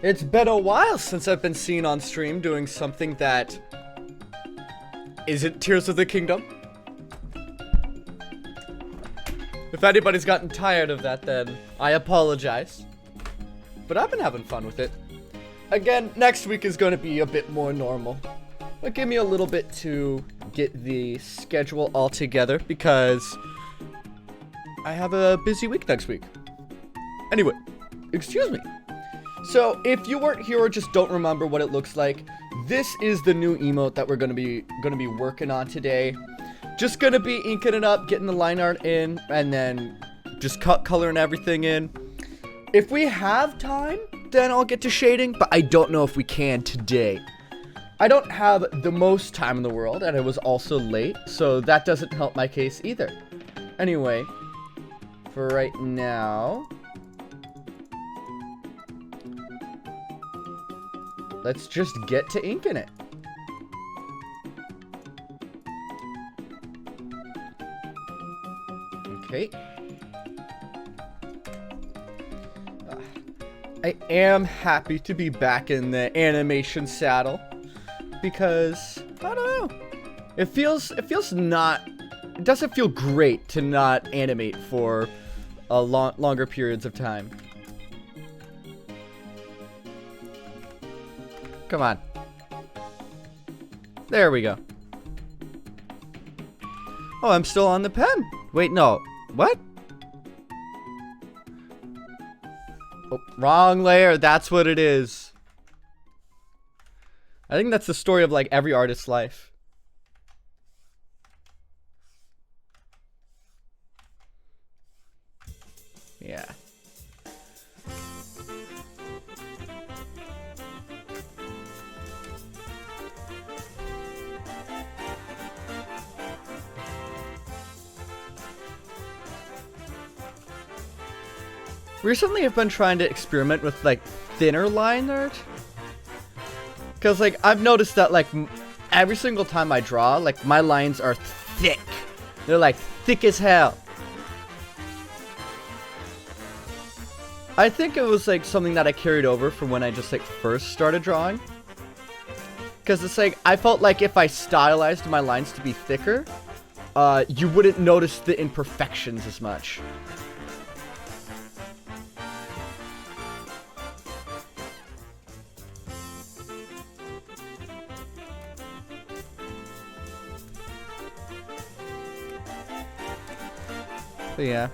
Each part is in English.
It's been a while since I've been seen on stream doing something that isn't Tears of the Kingdom. If anybody's gotten tired of that, then I apologize. But I've been having fun with it. Again, next week is going to be a bit more normal. But give me a little bit to get the schedule all together because I have a busy week next week. Anyway, excuse me. So, if you weren't here or just don't remember what it looks like, this is the new emote that we're gonna be working on today. Just gonna be inking it up, getting the line art in, and then just coloring everything in. If we have time, then I'll get to shading, but I don't know if we can today. I don't have the most time in the world, and I was also late, so that doesn't help my case either. Anyway, for right now, let's just get to inking it. Okay. I am happy to be back in the animation saddle because I don't know. It doesn't feel great to not animate for a longer periods of time. Come on. There we go. Oh, I'm still on the pen. Wait, no. What? Oh, wrong layer. That's what it is. I think that's the story of like every artist's life. Yeah. Recently, I've been trying to experiment with, like, thinner line art. Because, like, I've noticed that, like, every single time I draw, like, my lines are thick. They're, like, thick as hell. I think it was, like, something that I carried over from when I just, like, first started drawing. Because it's, like, I felt like if I stylized my lines to be thicker, you wouldn't notice the imperfections as much. But yeah,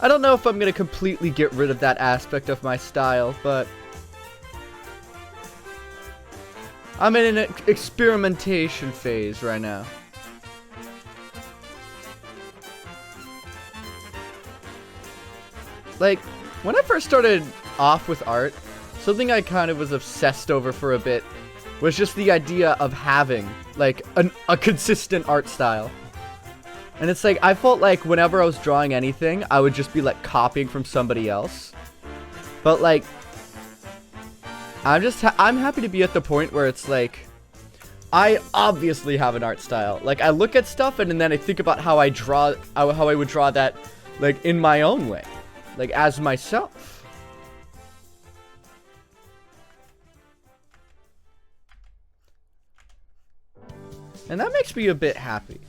I don't know if I'm gonna completely get rid of that aspect of my style, but I'm in an experimentation phase right now. Like, when I first started off with art, something I kind of was obsessed over for a bit was just the idea of having, like, a consistent art style. And it's like, I felt like whenever I was drawing anything, I would just be, like, copying from somebody else. But, like, I'm happy to be at the point where it's like, I obviously have an art style. Like, I look at stuff and then I think about how I would draw that, like, in my own way. Like, as myself. And that makes me a bit happy.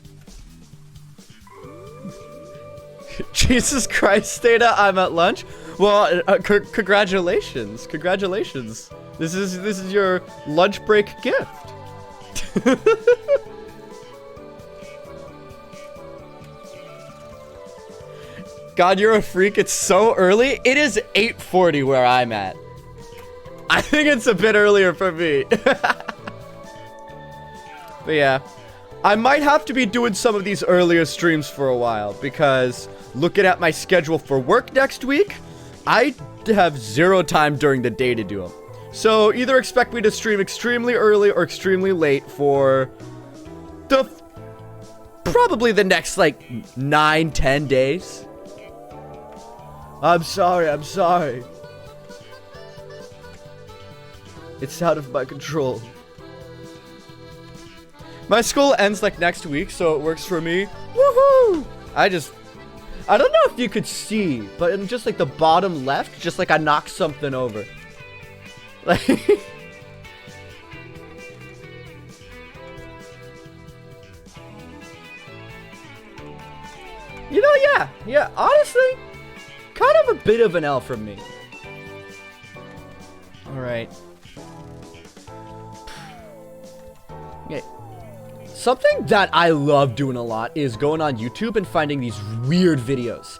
Jesus Christ, Data, I'm at lunch. Well, congratulations. Congratulations. This is your lunch break gift. God, you're a freak. It's so early. It is 8:40 where I'm at. I think it's a bit earlier for me. But yeah, I might have to be doing some of these earlier streams for a while because looking at my schedule for work next week, I have zero time during the day to do them. So either expect me to stream extremely early or extremely late for probably the next like 9-10 days. I'm sorry. It's out of my control. My school ends like next week, so it works for me. Woohoo! I don't know if you could see, but in just like the bottom left, just like I knocked something over. Like, you know, yeah, honestly, kind of a bit of an L from me. Alright. Okay. Something that I love doing a lot is going on YouTube and finding these weird videos.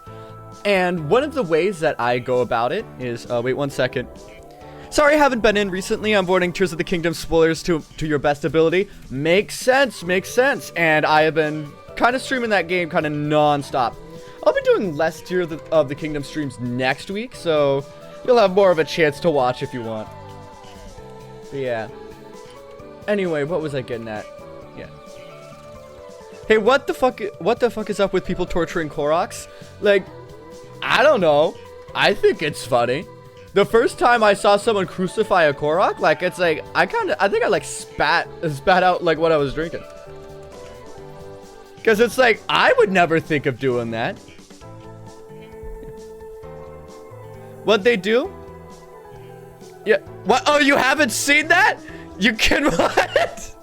And one of the ways that I go about it is, wait 1 second. Sorry I haven't been in recently. I'm avoiding Tears of the Kingdom spoilers to your best ability. Makes sense. And I have been kind of streaming that game kind of non-stop. I'll be doing less Tears of the Kingdom streams next week, so you'll have more of a chance to watch if you want. But yeah. Anyway, what was I getting at? Yeah. Hey, what the fuck is up with people torturing Koroks? Like, I don't know. I think it's funny. The first time I saw someone crucify a Korok, like, it's like, I think I like spat out like what I was drinking. Because it's like, I would never think of doing that. What'd they do? Yeah, what? Oh, you haven't seen that? You can what?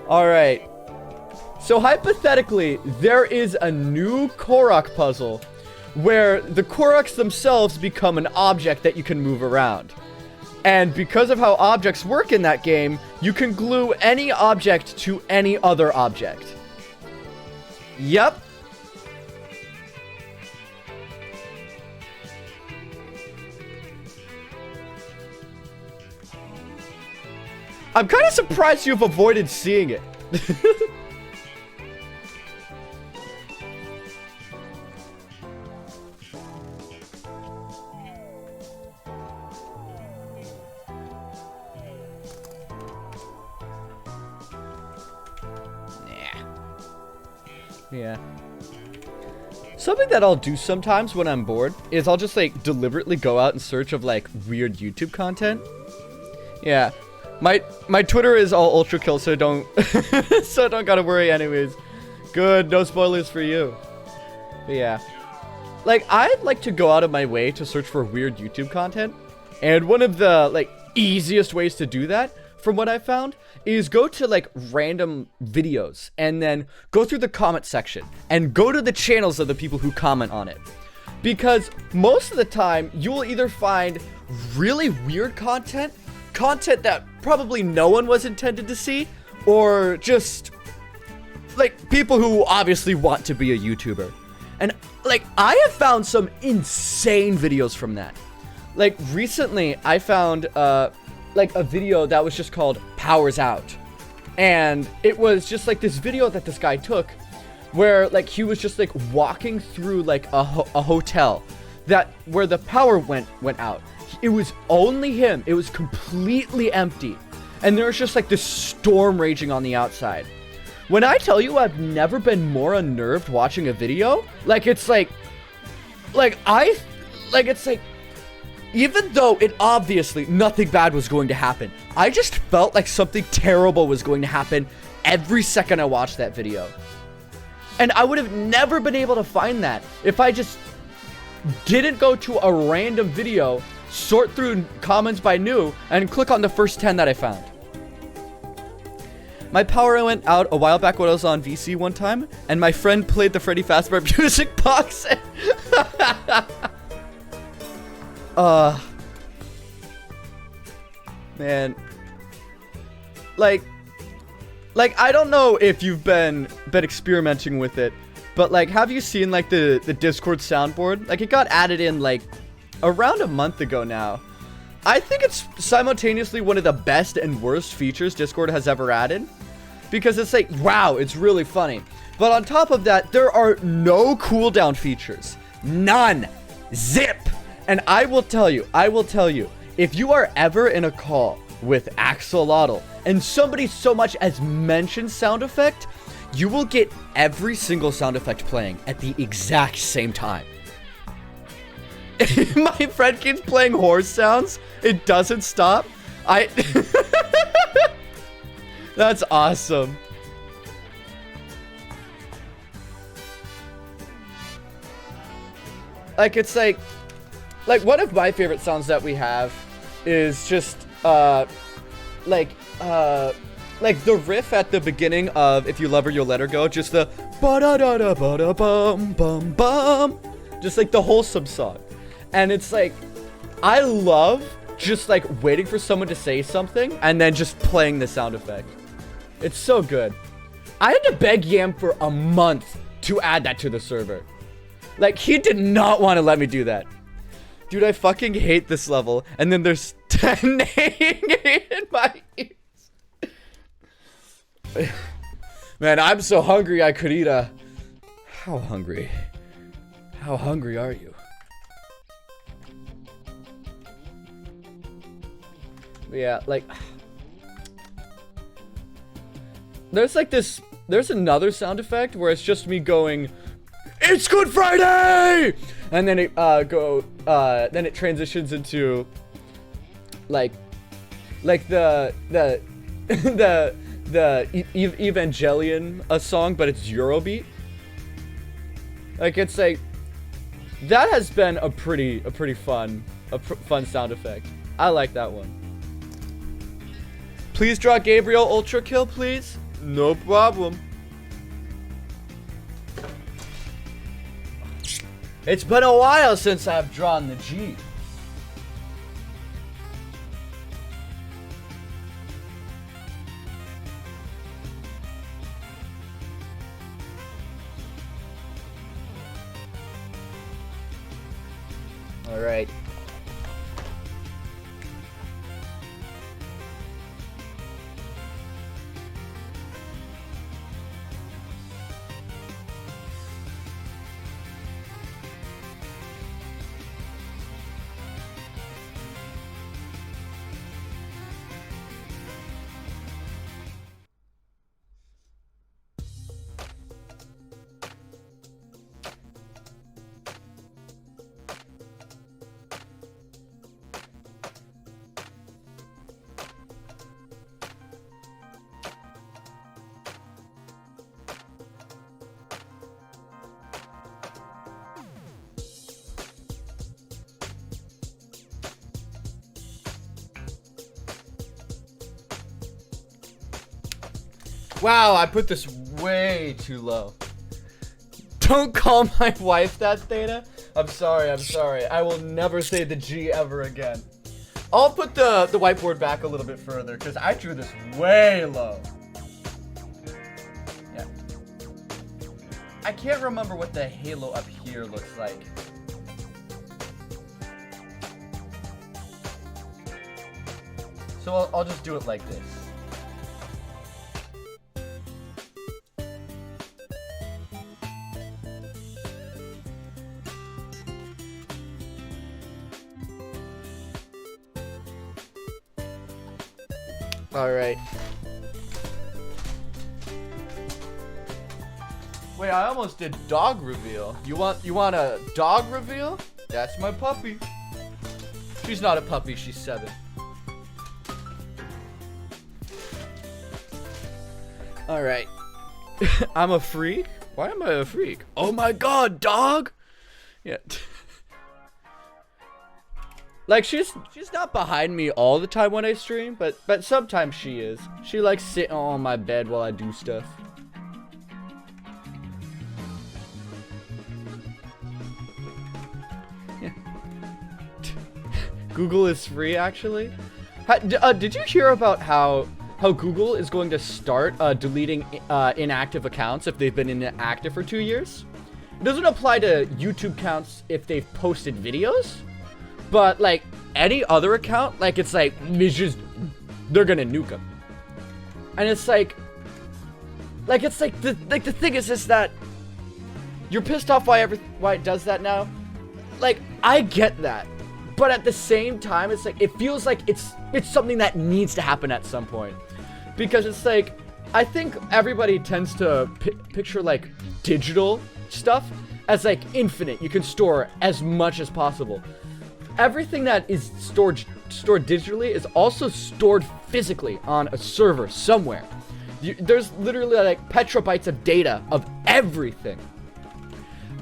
Alright. So hypothetically, there is a new Korok puzzle where the Koroks themselves become an object that you can move around. And because of how objects work in that game, you can glue any object to any other object. Yep. I'm kind of surprised you've avoided seeing it. Yeah. Something that I'll do sometimes when I'm bored is I'll just like deliberately go out in search of like weird YouTube content. Yeah. My Twitter is all ultra kill, so don't so don't gotta worry anyways. Good, no spoilers for you. But yeah. Like, I like to go out of my way to search for weird YouTube content. And one of the like easiest ways to do that, from what I found, is go to like random videos and then go through the comment section and go to the channels of the people who comment on it. Because most of the time you will either find really weird content that probably no one was intended to see, or just like people who obviously want to be a YouTuber. And like, I have found some insane videos from that. Like recently I found like a video that was just called Powers Out. And it was just like this video that this guy took where like he was just like walking through like a hotel where the power went out. It was only him. It was completely empty. And there was just like this storm raging on the outside. When I tell you I've never been more unnerved watching a video, like it's like it's like, even though it obviously nothing bad was going to happen, I just felt like something terrible was going to happen every second I watched that video. And I would have never been able to find that if I just didn't go to a random video, sort through comments by new, and click on the first 10 that I found. My power went out a while back when I was on VC one time, and my friend played the Freddy Fazbear music box. Man. Like I don't know if you've been experimenting with it, but like, have you seen like the Discord soundboard? Like, it got added in like around a month ago now. I think it's simultaneously one of the best and worst features Discord has ever added, because it's like, wow, it's really funny. But on top of that, there are no cooldown features. None. Zip. And I will tell you, if you are ever in a call with Axolotl and somebody so much as mentions sound effect, you will get every single sound effect playing at the exact same time. My friend keeps playing horse sounds. It doesn't stop. That's awesome. Like, it's like, Like, one of my favorite sounds that we have is just, like the riff at the beginning of If You Love Her, You'll Let Her Go. Just the ba-da-da-da-ba-da-bum-bum-bum. Just, like, the wholesome song. And it's, like, I love just, like, waiting for someone to say something and then just playing the sound effect. It's so good. I had to beg Yam for a month to add that to the server. Like, he did not want to let me do that. Dude, I fucking hate this level. And then there's 10 in my ears. Man, I'm so hungry I could eat a... How hungry? How hungry are you? Yeah, like... There's like this... There's another sound effect where it's just me going... It's Good Friday! And then it then it transitions into like the Evangelion song, but it's Eurobeat. Like, it's like that has been a pretty fun sound effect. I like that one. Please draw Gabriel Ultra Kill, please. No problem. It's been a while since I've drawn the G. All right. Wow, I put this way too low. Don't call my wife that, Theta. I'm sorry. I will never say the G ever again. I'll put the whiteboard back a little bit further because I drew this way low. Yeah. I can't remember what the halo up here looks like. So I'll just do it like this. All right. Wait, I almost did dog reveal. You want a dog reveal? That's my puppy. She's not a puppy, she's 7. All right. I'm a freak? Why am I a freak? Oh my god, dog! Yeah. Like, she's not behind me all the time when I stream, but sometimes she is. She likes sitting on my bed while I do stuff. Yeah. Google is free, actually. Did you hear about how Google is going to start deleting inactive accounts if they've been inactive for 2 years? It doesn't apply to YouTube accounts if they've posted videos. But, like, any other account, like, it's like, they're gonna nuke them. And it's like the thing is just that you're pissed off why it does that now. Like, I get that. But at the same time, it's like, it feels like it's something that needs to happen at some point. Because it's like, I think everybody tends to picture, like, digital stuff as, like, infinite. You can store as much as possible. Everything that is stored digitally is also stored physically on a server somewhere. There's literally like petabytes of data of everything.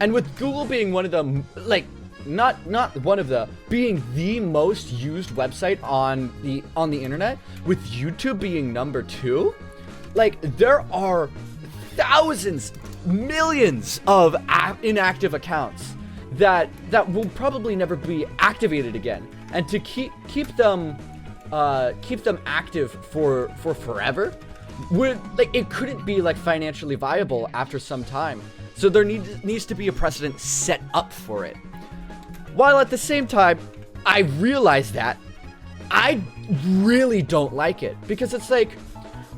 And with Google being one of the like not one of the, being the most used website on the internet, with YouTube being number 2. Like, there are thousands, millions of inactive accounts that will probably never be activated again, and to keep them active for forever would, like, it couldn't be like financially viable after some time. So there needs to be a precedent set up for it. While at the same time, I realize that I really don't like it, because it's like,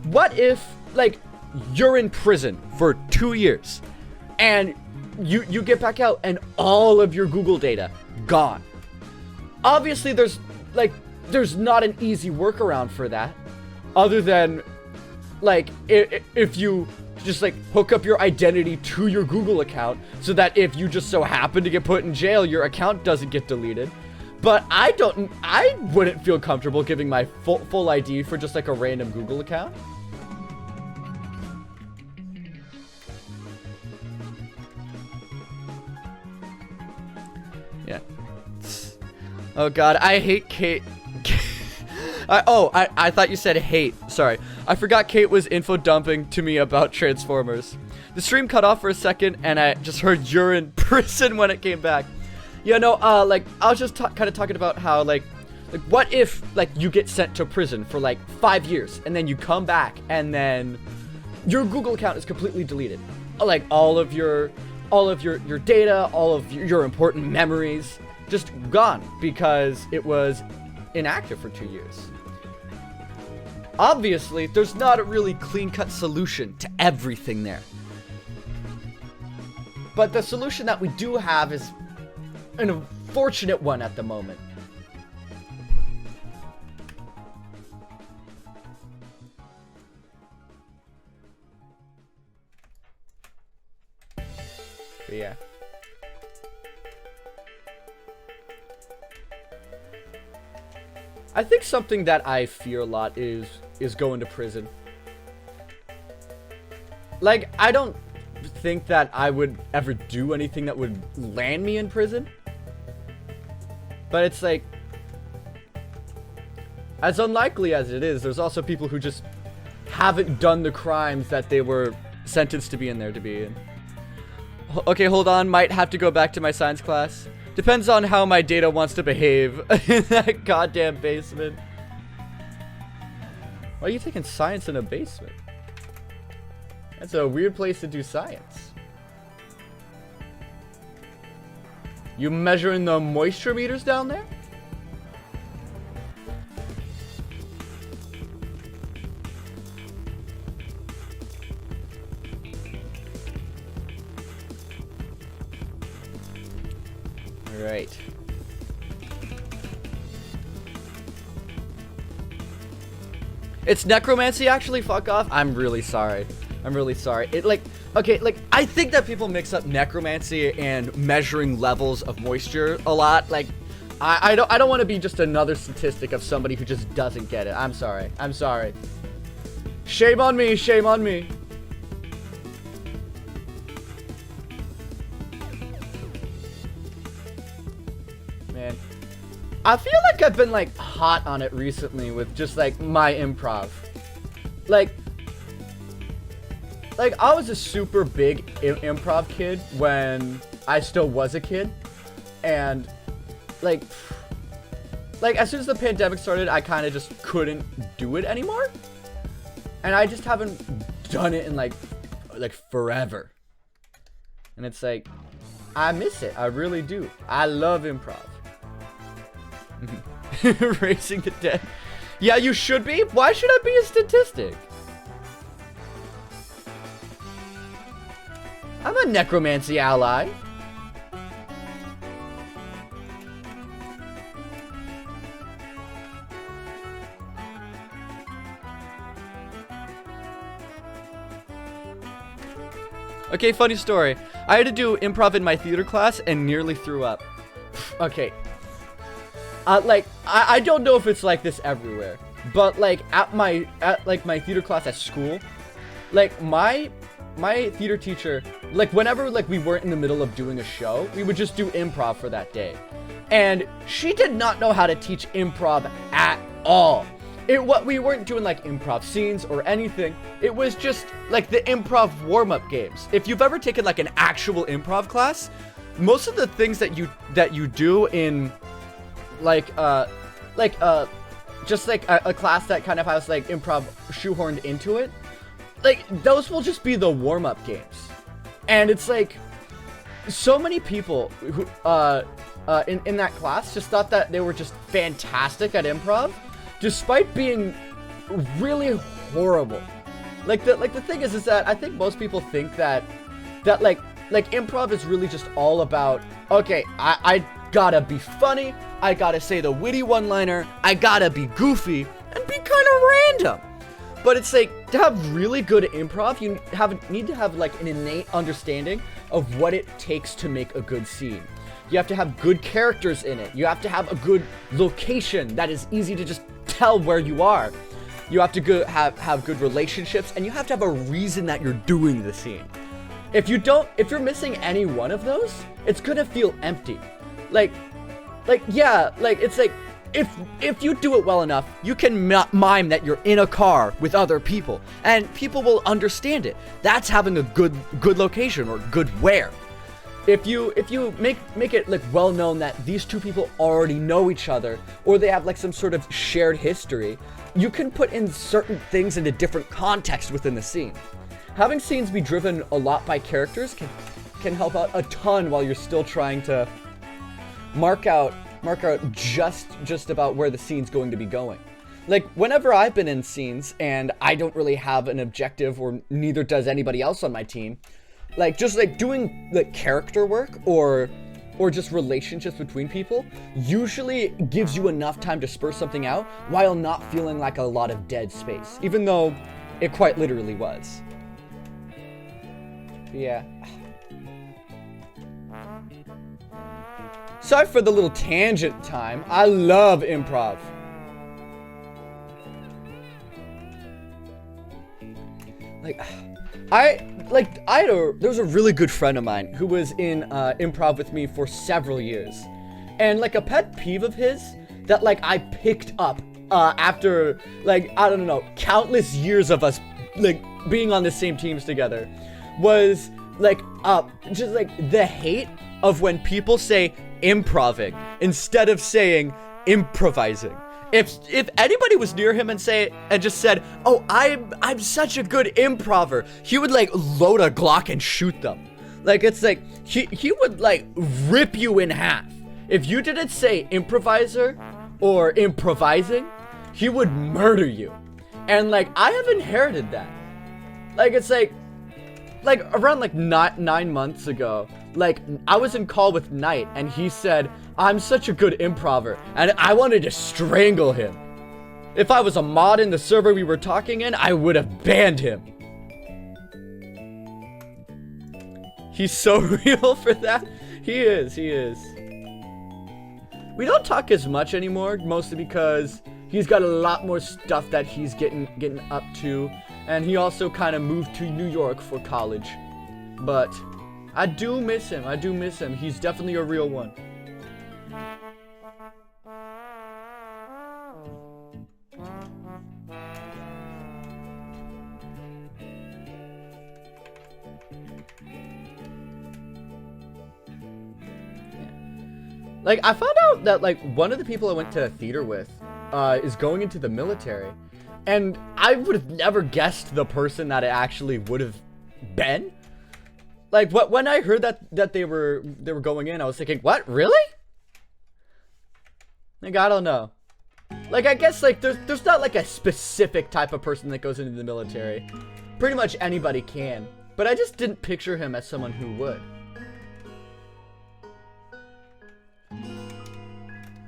what if, like, you're in prison for 2 years and you get back out and all of your Google data gone? Obviously there's not an easy workaround for that, other than, like, if you just, like, hook up your identity to your Google account so that if you just so happen to get put in jail, your account doesn't get deleted. But I wouldn't feel comfortable giving my full ID for just, like, a random Google account. Yeah. Oh god, I hate Kate. I thought you said hate. Sorry. I forgot Kate was info dumping to me about Transformers. The stream cut off for a second, and I just heard you're in prison when it came back. Yeah, no, like, I was just kind of talking about how, like, what if, like, you get sent to prison for, like, 5 years, and then you come back, and then your Google account is completely deleted. Like, all of your data, all of your important memories, just gone, because it was inactive for 2 years. Obviously, there's not a really clean-cut solution to everything there. But the solution that we do have is an unfortunate one at the moment. But yeah. I think something that I fear a lot is going to prison. Like, I don't think that I would ever do anything that would land me in prison. But it's like, as unlikely as it is, there's also people who just haven't done the crimes that they were sentenced to be in there to be in. Okay, hold on, might have to go back to my science class. Depends on how my data wants to behave in that goddamn basement. Why are you taking science in a basement? That's a weird place to do science. You measuring the moisture meters down there? Right. It's necromancy, actually? Fuck off. I'm really sorry. I'm really sorry. It, like, okay, like, I think that people mix up necromancy and measuring levels of moisture a lot. Like, I don't want to be just another statistic of somebody who just doesn't get it. I'm sorry. I'm sorry. Shame on me. Shame on me. Man, I feel like I've been, like, hot on it recently with just, like, my improv. Like, I was a super big improv kid when I still was a kid. And, like, as soon as the pandemic started, I kind of just couldn't do it anymore. And I just haven't done it in, like forever. And it's like, I miss it. I really do. I love improv. Raising the dead. Yeah, you should be. Why should I be a statistic? I'm a necromancy ally. Okay, funny story. I had to do improv in my theater class and nearly threw up. Okay. Like, I don't know if it's like this everywhere, but like at my theater class at school, like my my theater teacher, like whenever like we weren't in the middle of doing a show, we would just do improv for that day. And she did not know how to teach improv at all. We weren't doing like improv scenes or anything. It was just like the improv warm-up games. If you've ever taken like an actual improv class, most of the things that you do in just like a class that kind of has like improv shoehorned into it, like those will just be the warm-up games. And it's like so many people who in that class just thought that they were just fantastic at improv, despite being really horrible. Like the thing is that I think most people think that like improv is really just all about, okay, I gotta be funny, I gotta say the witty one-liner, I gotta be goofy, and be kind of random. But it's like, to have really good improv, you need to have like an innate understanding of what it takes to make a good scene. You have to have good characters in it. You have to have a good location that is easy to just tell where you are. You have to have good relationships, and you have to have a reason that you're doing the scene. If you're missing any one of those, it's gonna feel empty. It's like, if you do it well enough, you can mime that you're in a car with other people, and people will understand it. That's having a good location or good wear. If you make it like well known that these two people already know each other, or they have like some sort of shared history, you can put in certain things into different context within the scene. Having scenes be driven a lot by characters can help out a ton while you're still trying to mark out just about where the scene's going to be going. Like, whenever I've been in scenes and I don't really have an objective, or neither does anybody else on my team, like, just like doing like character work or just relationships between people usually gives you enough time to spur something out while not feeling like a lot of dead space, even though it quite literally was. Yeah. Sorry for the little tangent time. I love improv. There was a really good friend of mine who was in improv with me for several years. And like a pet peeve of his that like I picked up after like, I don't know, countless years of us like being on the same teams together was like just like the hate of when people say improving instead of saying improvising. If anybody was near him and just said, "Oh, I'm such a good improver," he would like load a Glock and shoot them. Like, it's like he would like rip you in half. If you didn't say improviser or improvising, he would murder you. And like, I have inherited that. Like, it's like around like 9 months ago, like I was in call with Knight and he said, "I'm such a good improver," and I wanted to strangle him. If I was a mod in the server we were talking in, I would have banned him. He's so real for that. He is. We don't talk as much anymore, mostly because he's got a lot more stuff that he's getting up to, and he also kind of moved to New York for college. But I do miss him. He's definitely a real one. Like, I found out that, like, one of the people I went to theater with is going into the military. And I would have never guessed the person that it actually would have been. Like, when I heard that they were going in, I was thinking, what, really? Like, I don't know. Like, I guess, like, there's not, like, a specific type of person that goes into the military. Pretty much anybody can. But I just didn't picture him as someone who would.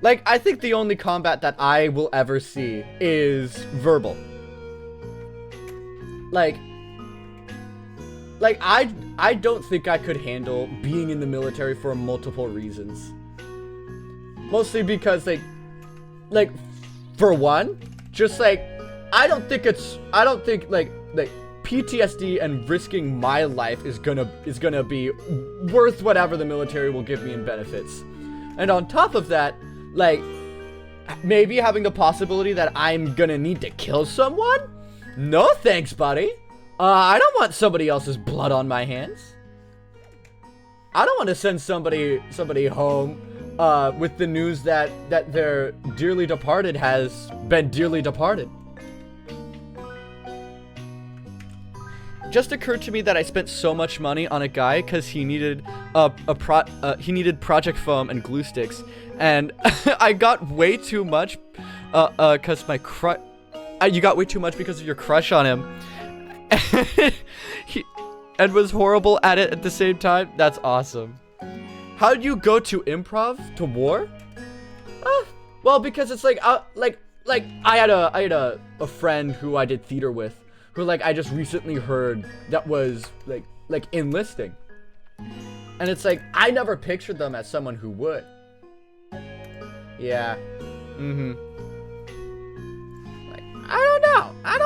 Like, I think the only combat that I will ever see is verbal. Like I don't think I could handle being in the military for multiple reasons. Mostly because, like, for one, just like, I don't think PTSD and risking my life is gonna be worth whatever the military will give me in benefits. And on top of that, like, maybe having the possibility that I'm gonna need to kill someone? No thanks, buddy. I don't want somebody else's blood on my hands. I don't want to send somebody home with the news that their dearly departed has been dearly departed. Just occurred to me that I spent so much money on a guy because he needed project foam and glue sticks, and I got way too much because you got way too much because of your crush on him. And was horrible at it at the same time. That's awesome. How did you go to improv to war? Well, because it's like I had a friend who I did theater with, who like I just recently heard that was like enlisting, and it's like I never pictured them as someone who would. Yeah. Like, I don't know. I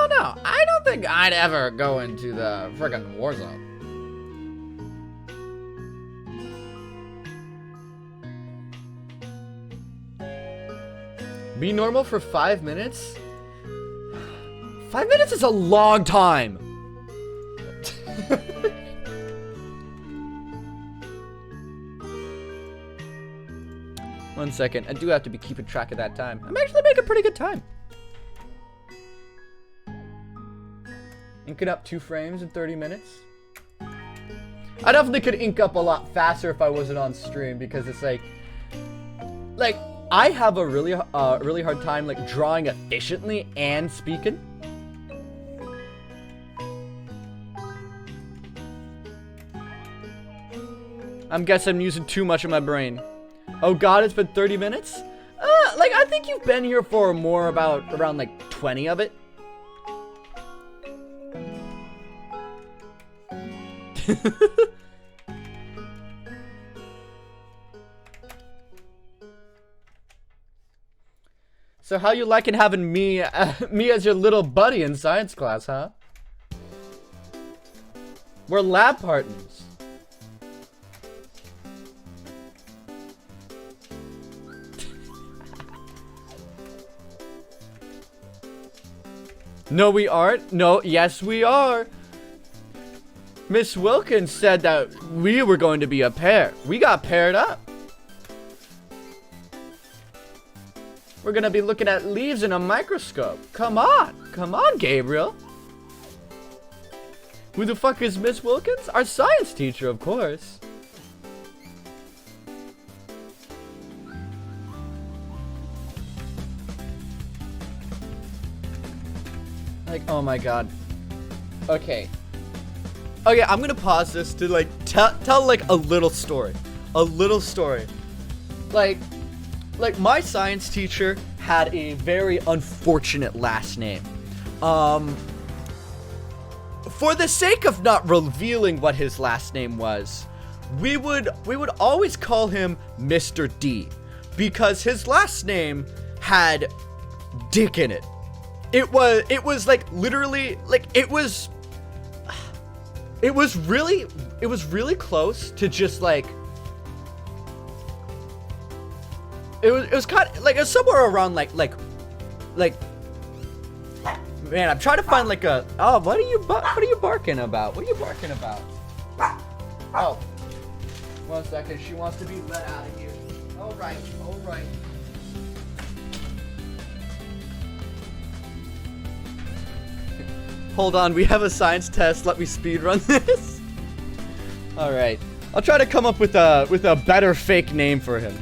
don't think I'd ever go into the friggin' war zone. Be normal for 5 minutes? 5 minutes is a long time. One second. I do have to be keeping track of that time. I'm actually making pretty good time. Inking up 2 frames in 30 minutes. I definitely could ink up a lot faster if I wasn't on stream, because it's like I have a really hard time like drawing efficiently and speaking. I'm guessing I'm using too much of my brain. Oh god, it's been 30 minutes? Like I think you've been here for more around like 20 of it. So how you liking having me as your little buddy in science class, huh? We're lab partners. No, we aren't. No, yes, we are. Miss Wilkins said that we were going to be a pair. We got paired up. We're gonna be looking at leaves in a microscope. Come on, Gabriel. Who the fuck is Miss Wilkins? Our science teacher, of course. Like, oh my god. Okay, I'm gonna pause this to like tell like a little story. Like my science teacher had a very unfortunate last name. For the sake of not revealing what his last name was, we would always call him Mr. D, because his last name had dick in it. It was like literally like it was really close to just like it was kind of like somewhere around like man, I'm trying to find like a what are you barking about? What are you barking about? Oh, 1 second. She wants to be let out of here. All right. Hold on, we have a science test. Let me speedrun this. All right, I'll try to come up with a better fake name for him.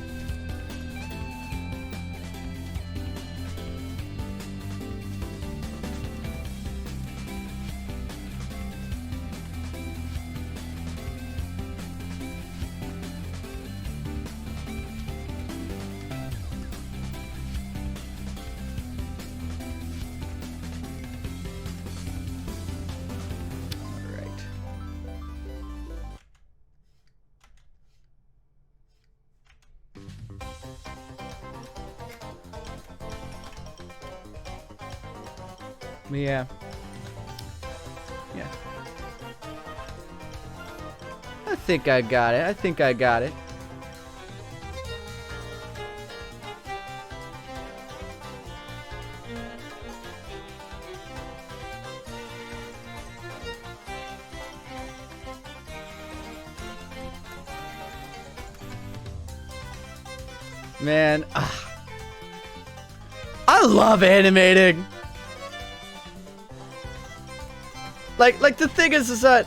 Yeah. think I got it. I think I got it. Man, I love animating. Like the thing is that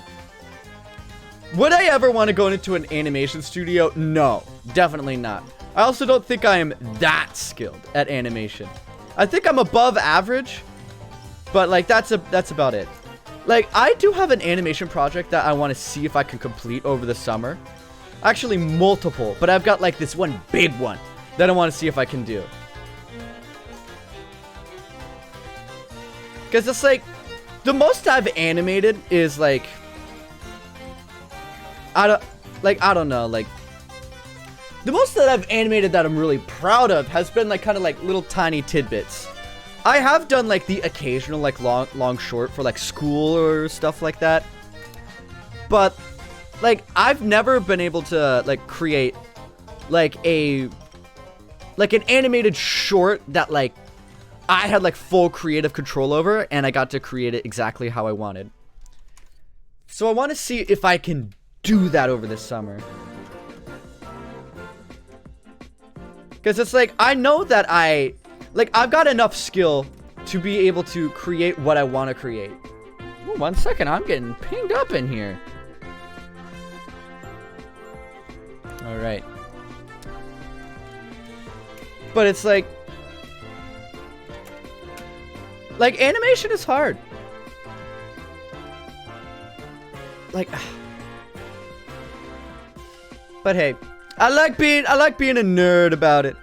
would I ever want to go into an animation studio? No, definitely not. I also don't think I am that skilled at animation. I think I'm above average, but like that's about it. Like I do have an animation project that I want to see if I can complete over the summer. Actually, multiple, but I've got like this one big one that I want to see if I can do. Because it's like, the most I've animated is like, I don't know, like, the most that I've animated that I'm really proud of has been like kind of like little tiny tidbits. I have done like the occasional like long short for like school or stuff like that. But like I've never been able to like create like an animated short that like I had like full creative control over and I got to create it exactly how I wanted. So I want to see if I can do that over this summer. Because it's like, I know that I've got enough skill to be able to create what I want to create. Ooh, 1 second, I'm getting pinged up in here. Alright. But it's like animation is hard. But hey, I like being a nerd about it.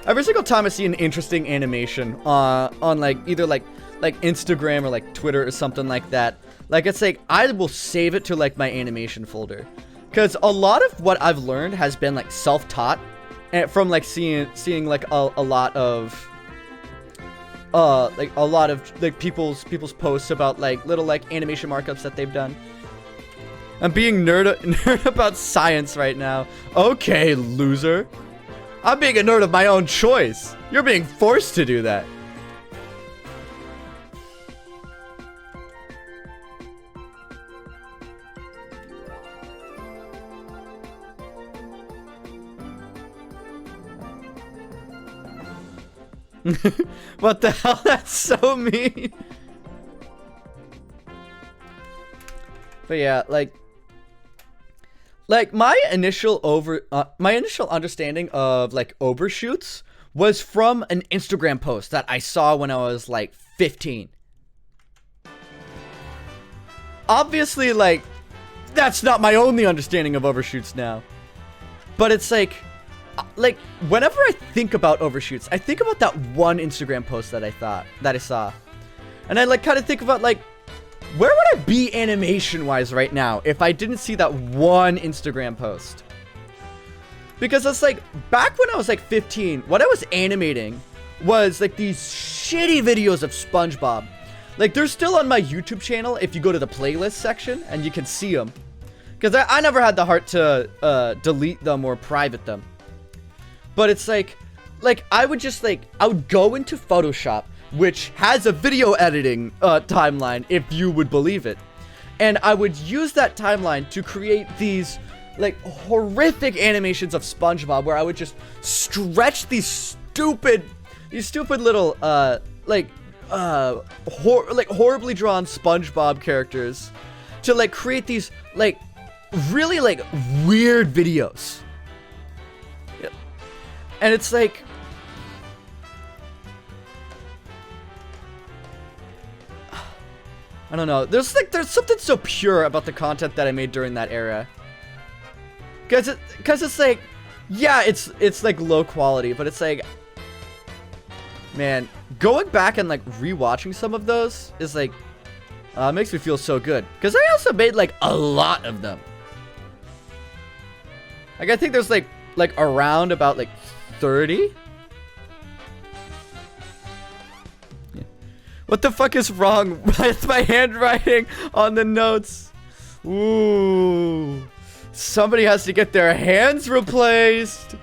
Every single time I see an interesting animation on like either like Instagram or like Twitter or something like that, like it's like I will save it to like my animation folder. Cause a lot of what I've learned has been like self-taught and from like seeing like a lot of people's posts about like little like animation markups that they've done. I'm being nerd about science right now. Okay, loser. I'm being a nerd of my own choice. You're being forced to do that. What the hell? That's so mean. But yeah, like my initial understanding of like overshoots was from an Instagram post that I saw when I was like 15. Obviously, like that's not my only understanding of overshoots now. But it's like whenever I think about overshoots, I think about that one Instagram post that I saw. And I like kind of think about like, where would I be animation-wise right now if I didn't see that one Instagram post? Because it's like, back when I was like 15, what I was animating was like these shitty videos of SpongeBob. Like, they're still on my YouTube channel if you go to the playlist section, and you can see them. Because I never had the heart to delete them or private them. But it's like I would go into Photoshop, which has a video editing timeline, if you would believe it. And I would use that timeline to create these, like, horrific animations of SpongeBob, where I would just stretch these stupid little, horribly drawn SpongeBob characters to, like, create these, like, really, like, weird videos. Yep. And it's like, I don't know. There's something so pure about the content that I made during that era. Cause it's like, yeah, it's like low quality, but it's like, man, going back and like rewatching some of those is like, makes me feel so good. Cause I also made like a lot of them. Like I think there's like around about like 30. What the fuck is wrong with my handwriting on the notes? Ooh. Somebody has to get their hands replaced.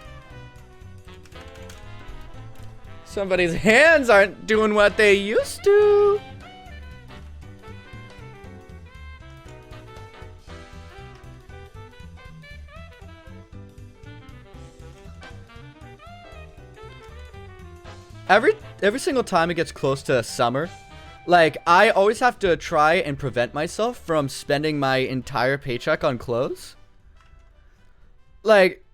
Somebody's hands aren't doing what they used to. Every single time it gets close to summer, like, I always have to try and prevent myself from spending my entire paycheck on clothes. Like,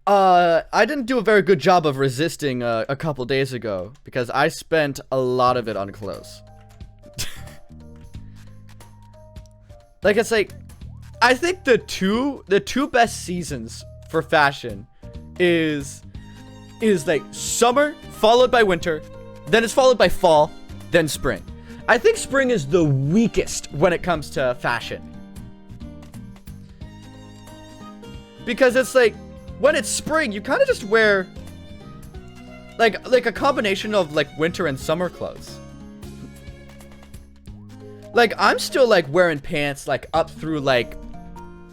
I didn't do a very good job of resisting a couple days ago because I spent a lot of it on clothes. Like, it's like, I think the two best seasons for fashion is like summer followed by winter, then it's followed by fall, then spring. I think spring is the weakest when it comes to fashion. Because it's like, when it's spring, you kind of just wear like a combination of like winter and summer clothes. Like, I'm still like wearing pants like up through like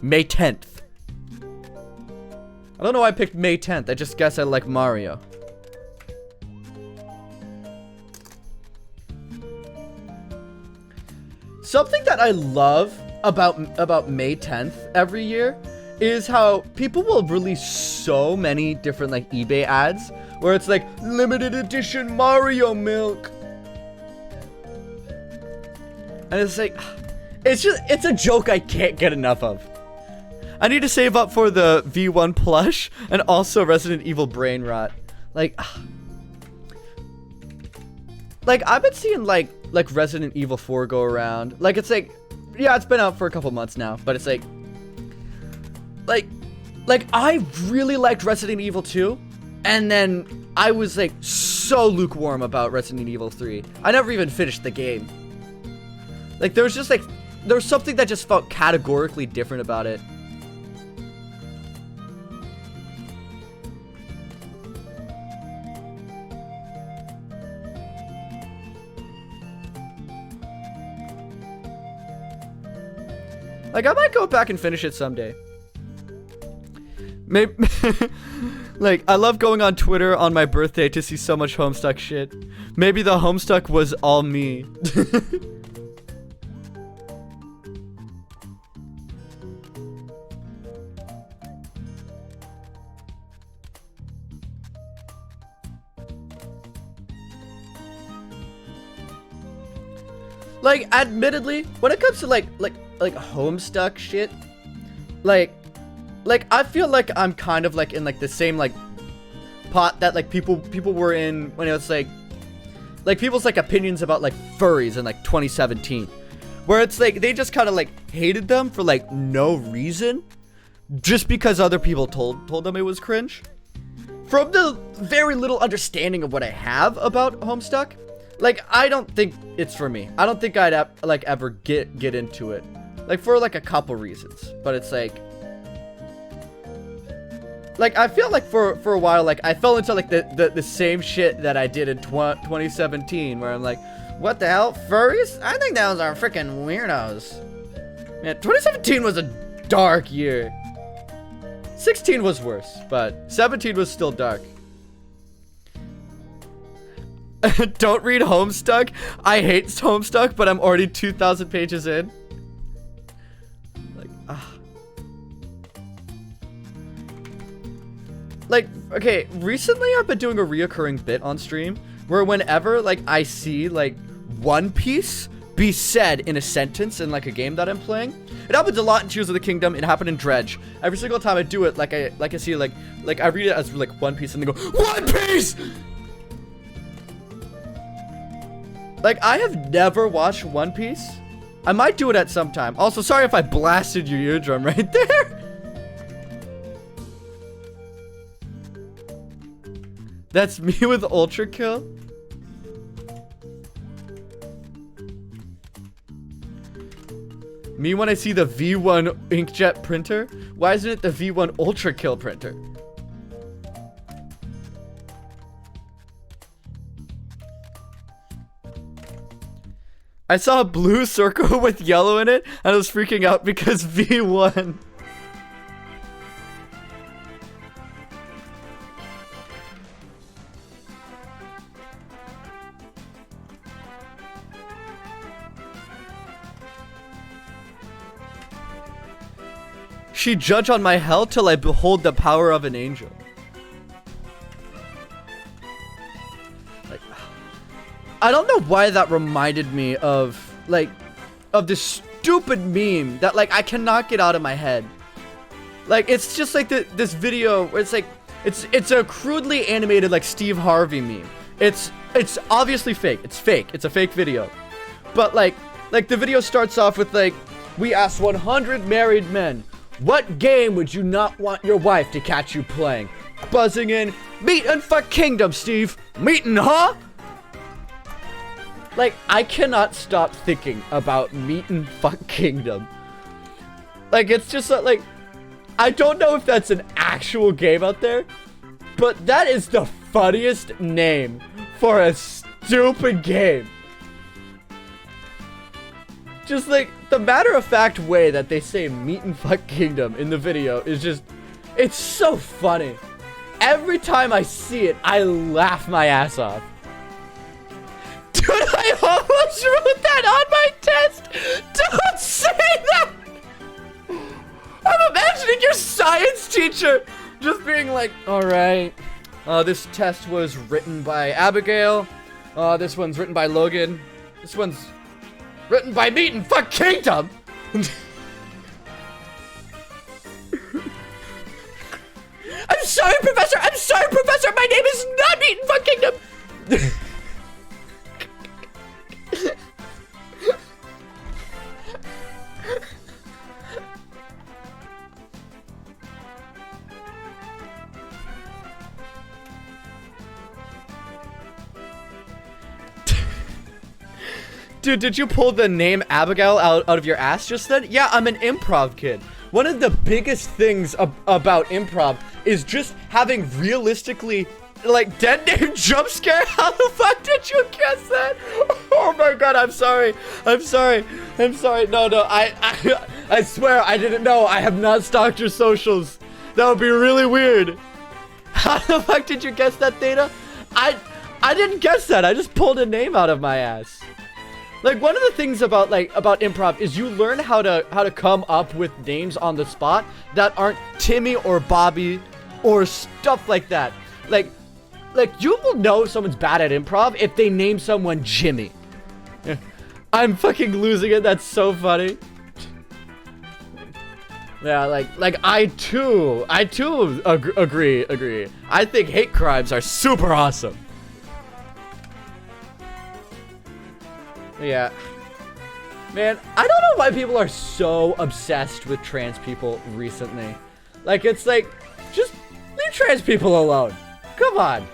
May 10th. I don't know why I picked May 10th. I just guess I like Mario. Something that I love about May 10th every year is how people will release so many different like eBay ads where it's like limited edition Mario milk. And it's like, it's a joke I can't get enough of. I need to save up for the V1 plush and also Resident Evil brain rot. Like I've been seeing like Resident Evil 4 go around. Like, it's like, yeah, it's been out for a couple months now, but it's like I really liked Resident Evil 2, and then I was like so lukewarm about Resident Evil 3. I never even finished the game. Like, there was something that just felt categorically different about it. Like, I might go back and finish it someday. Maybe, like, I love going on Twitter on my birthday to see so much Homestuck shit. Maybe the Homestuck was all me. Like, admittedly, when it comes to like Homestuck shit, like I feel like I'm kind of like in like the same like pot that like people were in when it was like people's like opinions about like furries in like 2017, where it's like they just kind of like hated them for like no reason, just because other people told them it was cringe. From the very little understanding of what I have about Homestuck, like, I don't think it's for me. I don't think I'd like ever get into it, like, for like a couple reasons. But it's like I feel like for a while, like, I fell into like the same shit that I did in 2017, where I'm like, what the hell, furries? I think those are freaking weirdos. Man, 2017 was a dark year. 16 was worse, but 17 was still dark. Don't read Homestuck. I hate Homestuck, but I'm already 2,000 pages in. Like, like, okay, recently I've been doing a reoccurring bit on stream where whenever like I see like One Piece be said in a sentence in like a game that I'm playing, it happens a lot in Tears of the Kingdom. It happened in Dredge. Every single time I do it, like I see like I read it as like One Piece and they go, One Piece. Like, I have never watched One Piece. I might do it at some time. Also, sorry if I blasted your eardrum right there. That's me with Ultra Kill. Me when I see the V1 inkjet printer. Why isn't it the V1 Ultra Kill printer? I saw a blue circle with yellow in it, and I was freaking out because V won. She judge on my hell till I behold the power of an angel. Like, I don't know why that reminded me of, like, of this stupid meme that, like, I cannot get out of my head. Like, it's just like this video where it's like, it's a crudely animated, like, Steve Harvey meme. It's obviously fake. It's fake. It's a fake video. But, like the video starts off with, like, we asked 100 married men, what game would you not want your wife to catch you playing? Buzzing in, Meat and Fuck Kingdom, Steve. Meetin', huh? Like, I cannot stop thinking about Meat and Fuck Kingdom. Like, it's just like, I don't know if that's an actual game out there, but that is the funniest name for a stupid game. Just like, the matter-of-fact way that they say Meat and Fuck Kingdom in the video is just, it's so funny. Every time I see it, I laugh my ass off. Dude, I almost wrote that on my test! Don't say that! I'm imagining your science teacher just being like, alright, this test was written by Abigail, this one's written by Logan, this one's written by Meat and Fuck Kingdom! I'm sorry, Professor! I'm sorry, Professor! My name is not Meat and Fuck Kingdom! Dude, did you pull the name Abigail out of your ass just then? Yeah, I'm an improv kid. One of the biggest things about improv is just having realistically, like, dead name jump scare. How the fuck did you guess that? Oh my god, I'm sorry. I'm sorry. I'm sorry. No, I swear I didn't know. I have not stalked your socials. That would be really weird. How the fuck did you guess that, Theta? I didn't guess that. I just pulled a name out of my ass. Like, one of the things about improv is you learn how to come up with names on the spot that aren't Timmy or Bobby or stuff like that. Like you will know if someone's bad at improv if they name someone Jimmy. I'm fucking losing it. That's so funny. Yeah, like I too agree. I think hate crimes are super awesome. Yeah. Man, I don't know why people are so obsessed with trans people recently. Like, it's like, just leave trans people alone. Come on.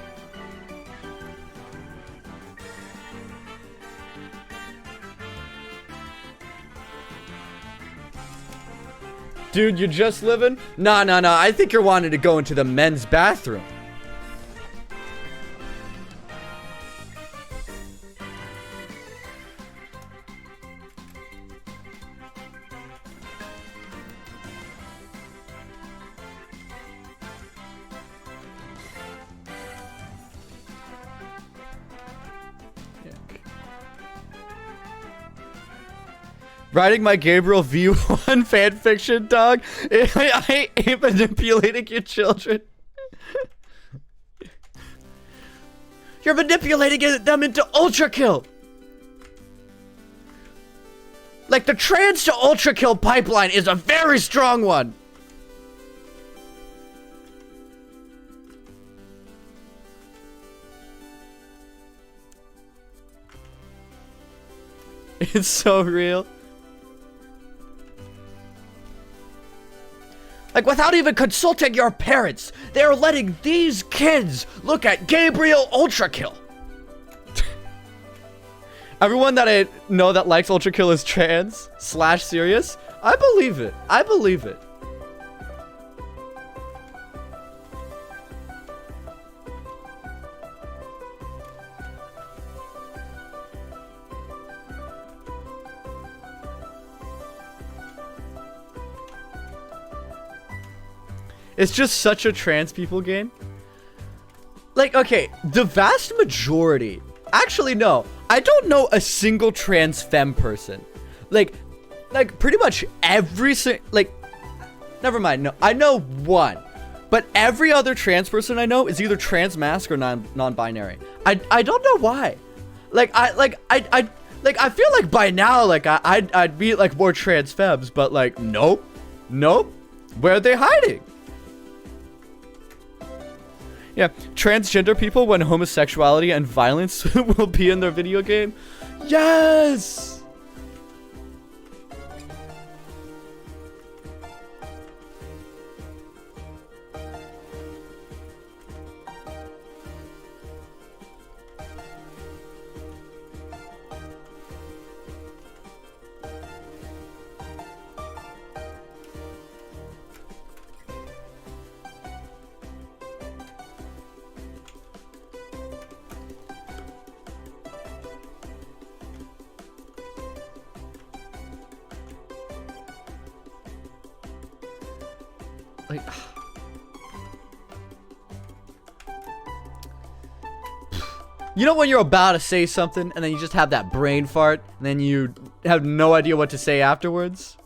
Dude, you're just living? Nah. I think you're wanting to go into the men's bathroom. Writing my Gabriel V1 fanfiction, dog. I ain't manipulating your children. You're manipulating them into ultra kill. Like, the trans to ultra kill pipeline is a very strong one. It's so real. Like, without even consulting your parents, they're letting these kids look at Gabriel Ultrakill. Everyone that I know that likes Ultrakill is trans / serious. I believe it. I believe it. It's just such a trans people game. Like, okay, the vast majority... Actually, no. I don't know a single trans femme person. Like pretty much every... Like, never mind. No, I know one. But every other trans person I know is either trans masc or non-binary. I don't know why. I feel like by now, like, I'd meet, like, more trans femmes, but, like, nope. Where are they hiding? Yeah, transgender people when homosexuality and violence will be in their video game. Yes! Like, you know when you're about to say something and then you just have that brain fart and then you have no idea what to say afterwards?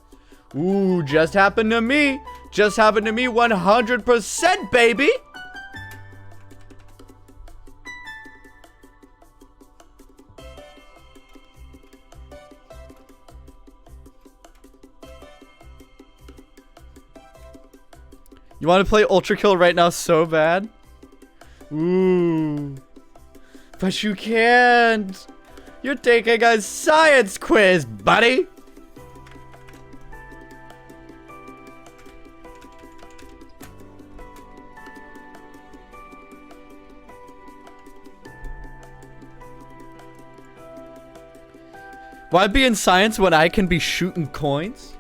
Ooh, just happened to me. Just happened to me 100%, baby. You want to play Ultra Kill right now so bad? Ooh. But you can't. You're taking a science quiz, buddy. Why be in science when I can be shooting coins?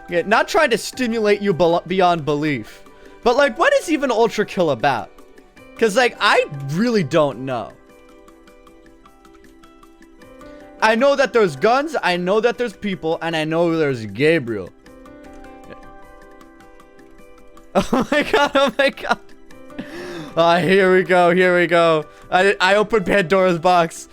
Yeah, not trying to stimulate you beyond belief. But, like, what is even Ultra Kill about? Because, like, I really don't know. I know that there's guns, I know that there's people, and I know there's Gabriel. Oh my god, oh my god. Here we go. I opened Pandora's box.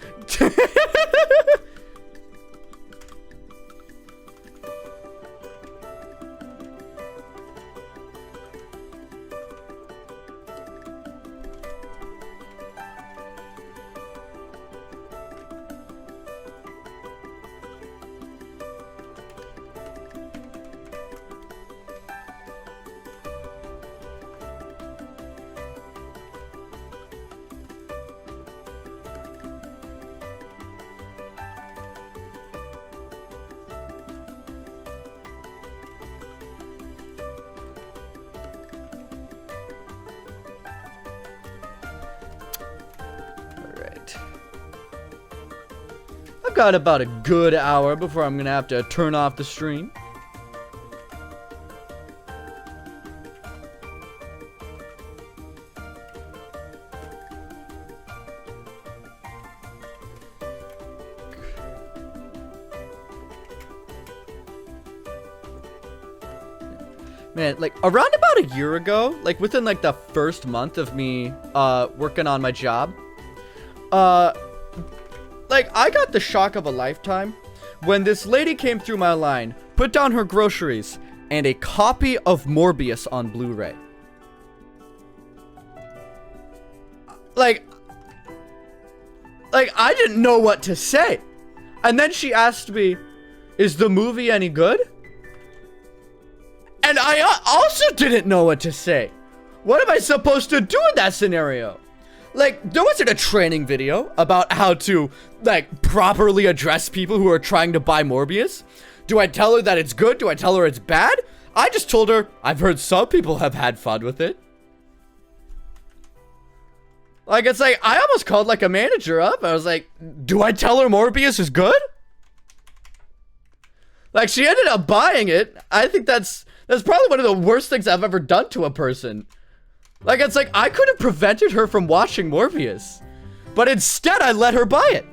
I've got about a good hour before I'm gonna have to turn off the stream. Man, like, around about a year ago, like, within, like, the first month of me, working on my job, like, I got the shock of a lifetime when this lady came through my line, put down her groceries, and a copy of Morbius on Blu-ray. Like, I didn't know what to say. And then she asked me, is the movie any good? And I also didn't know what to say. What am I supposed to do in that scenario? Like, there wasn't a training video about how to, like, properly address people who are trying to buy Morbius. Do I tell her that it's good? Do I tell her it's bad? I just told her, I've heard some people have had fun with it. Like, it's like, I almost called, like, a manager up. I was like, do I tell her Morbius is good? Like, she ended up buying it. I think that's That's probably one of the worst things I've ever done to a person. Like, it's like, I could have prevented her from watching Morbius. But instead, I let her buy it.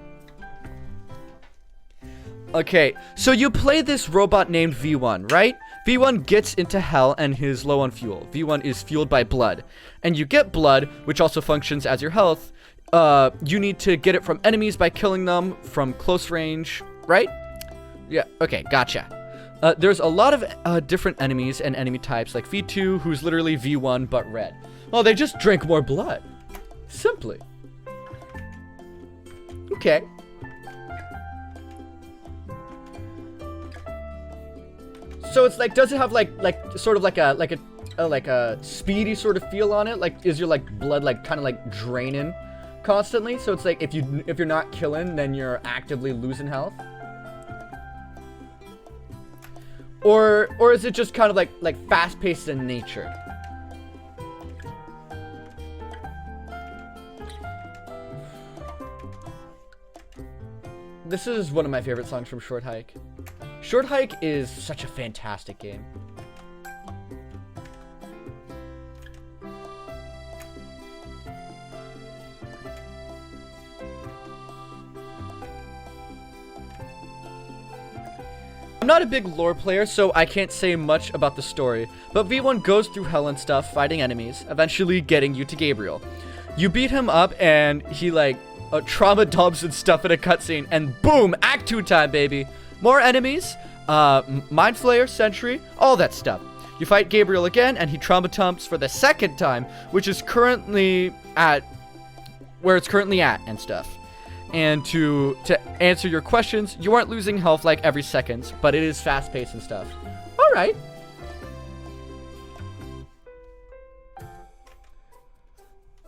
Okay, so you play this robot named V1, right? V1 gets into hell and is low on fuel. V1 is fueled by blood. And you get blood, which also functions as your health. You need to get it from enemies by killing them from close range, right? Yeah, okay, gotcha. There's a lot of different enemies and enemy types, like V2, who's literally V1 but red. Well, they just drink more blood. Simply. Okay. So it's like, does it have like sort of like a speedy sort of feel on it? Like, is your like blood like kind of like draining constantly? So it's like if you're not killing, then you're actively losing health. Or is it just kind of like fast-paced in nature? This is one of my favorite songs from Short Hike. Short Hike is such a fantastic game. I'm not a big lore player, so I can't say much about the story, but V1 goes through hell and stuff, fighting enemies, eventually getting you to Gabriel. You beat him up, and he, like, trauma dumps and stuff in a cutscene, and boom, Act 2 time, baby! More enemies, Mind Flayer, Sentry, all that stuff. You fight Gabriel again, and he trauma dumps for the second time, which is currently at where it's currently at and stuff. And to answer your questions, you aren't losing health like every second, but it is fast-paced and stuff. All right.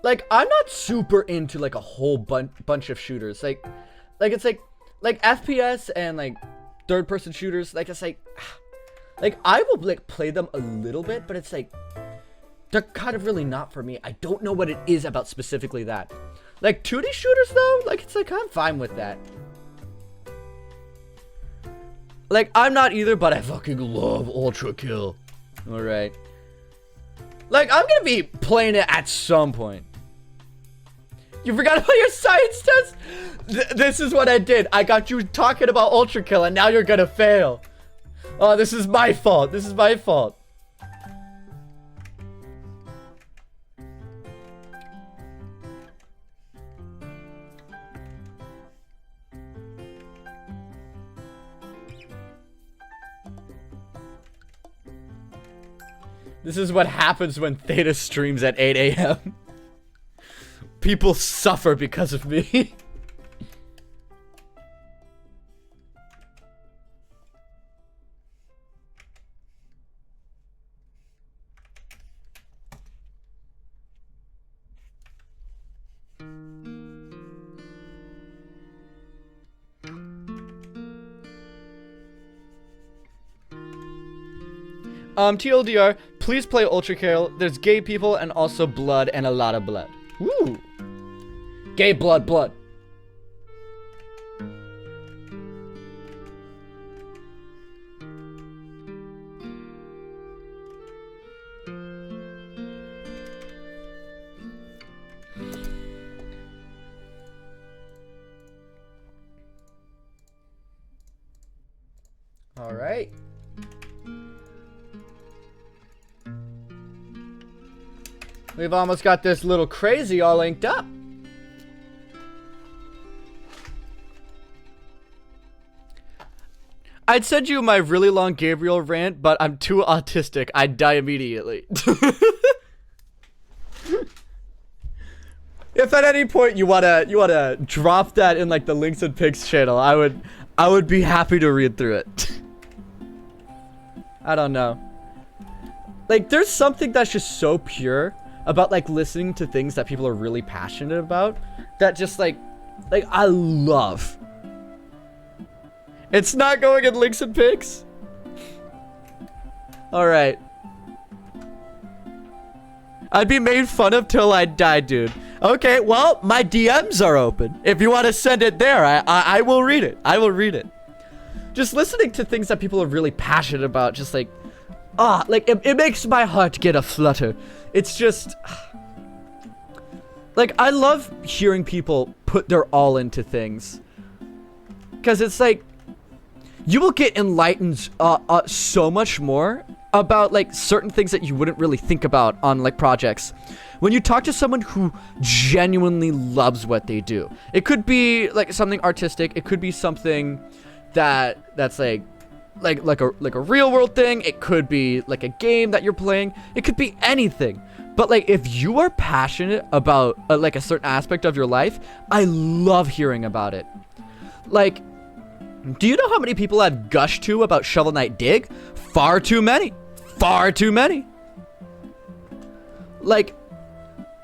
Like, I'm not super into like a whole bunch of shooters. Like it's like FPS and like third-person shooters. Like, it's like I will like play them a little bit, but it's like they're kind of really not for me. I don't know what it is about specifically that. Like 2D shooters though, like it's like I'm fine with that. Like I'm not either, but I fucking love Ultra Kill. All right. Like I'm gonna be playing it at some point. You forgot about your science test? This is what I did. I got you talking about Ultra Kill, and now you're gonna fail. Oh, this is my fault. This is my fault. This is what happens when Theta streams at 8 a.m. People suffer because of me. TLDR, please play Ultra Kill. There's gay people and also blood and a lot of blood. Woo! Gay blood. All right. We've almost got this little crazy all linked up. I'd send you my really long Gabriel rant, but I'm too autistic. I'd die immediately. If at any point you wanna drop that in like the Links and Pics channel, I would be happy to read through it. I don't know. Like there's something that's just so pure about like listening to things that people are really passionate about that just like I love. It's not going in Links and Pics. All right. I'd be made fun of till I die, dude. Okay, well, my DMs are open. If you want to send it there, I will read it. I will read it. Just listening to things that people are really passionate about, just like like it makes my heart get a flutter. It's just like I love hearing people put their all into things, because it's like you will get enlightened so much more about like certain things that you wouldn't really think about on like projects when you talk to someone who genuinely loves what they do. It could be like something artistic, it could be something that's like a real world thing, it could be like a game that you're playing, it could be anything. But like if you are passionate about like a certain aspect of your life, I love hearing about it. Like, do you know how many people I've gushed to about Shovel Knight Dig? Far too many. Far too many. Like,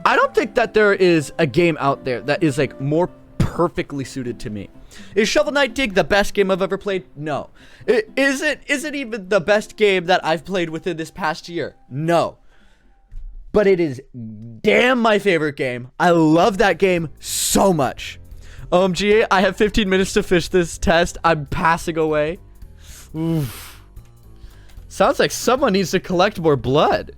I don't think that there is a game out there that is like more perfectly suited to me. Is Shovel Knight Dig the best game I've ever played? No. Is it even the best game that I've played within this past year? No. But it is damn my favorite game. I love that game so much. OMG, I have 15 minutes to finish this test. I'm passing away. Oof. Sounds like someone needs to collect more blood.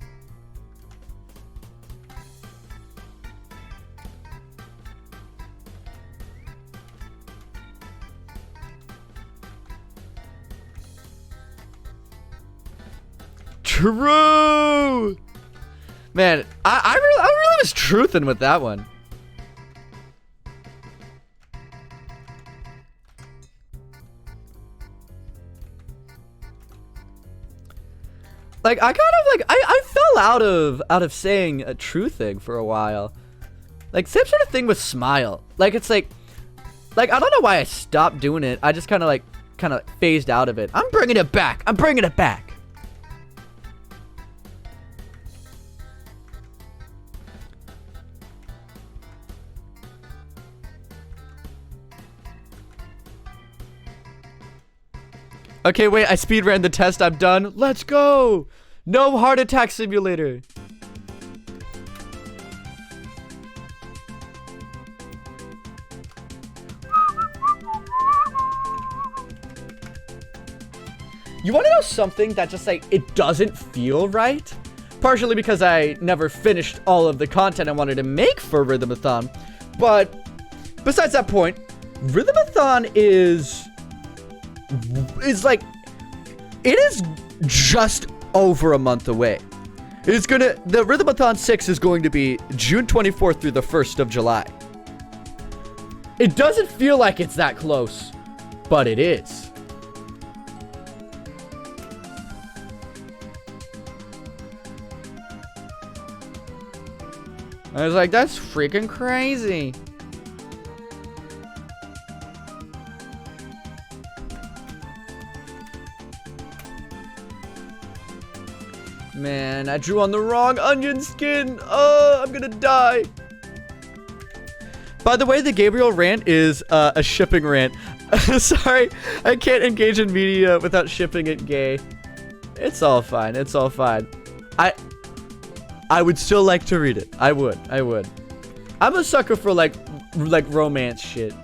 True! Man, I really was truthing with that one. Like, I kind of, like, I fell out of saying a true thing for a while. Like, same sort of thing with Smile. Like, it's like, I don't know why I stopped doing it. I just kind of phased out of it. I'm bringing it back. I'm bringing it back. Okay, wait, I speed ran the test. I'm done. Let's go. No heart attack simulator. You want to know something that just like it doesn't feel right? Partially because I never finished all of the content I wanted to make for Rhythmathon. But besides that point, Rhythmathon is like, it is just over a month away. The Rhythmathon 6 is going to be June 24th through the 1st of July. It doesn't feel like it's that close, but it is. I was like, that's freaking crazy. Man, I drew on the wrong onion skin. Oh, I'm gonna die. By the way, the Gabriel rant is a shipping rant. Sorry, I can't engage in media without shipping it gay. It's all fine. It's all fine. I would still like to read it. I would. I'm a sucker for like romance shit.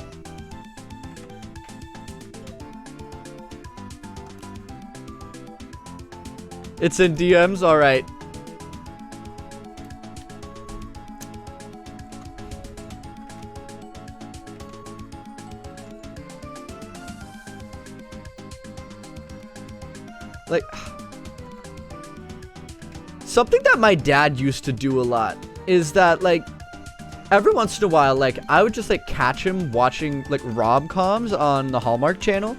It's in DMs, all right. Like, something that my dad used to do a lot is that, like, every once in a while, like, I would just, like, catch him watching, like, rom-coms on the Hallmark Channel.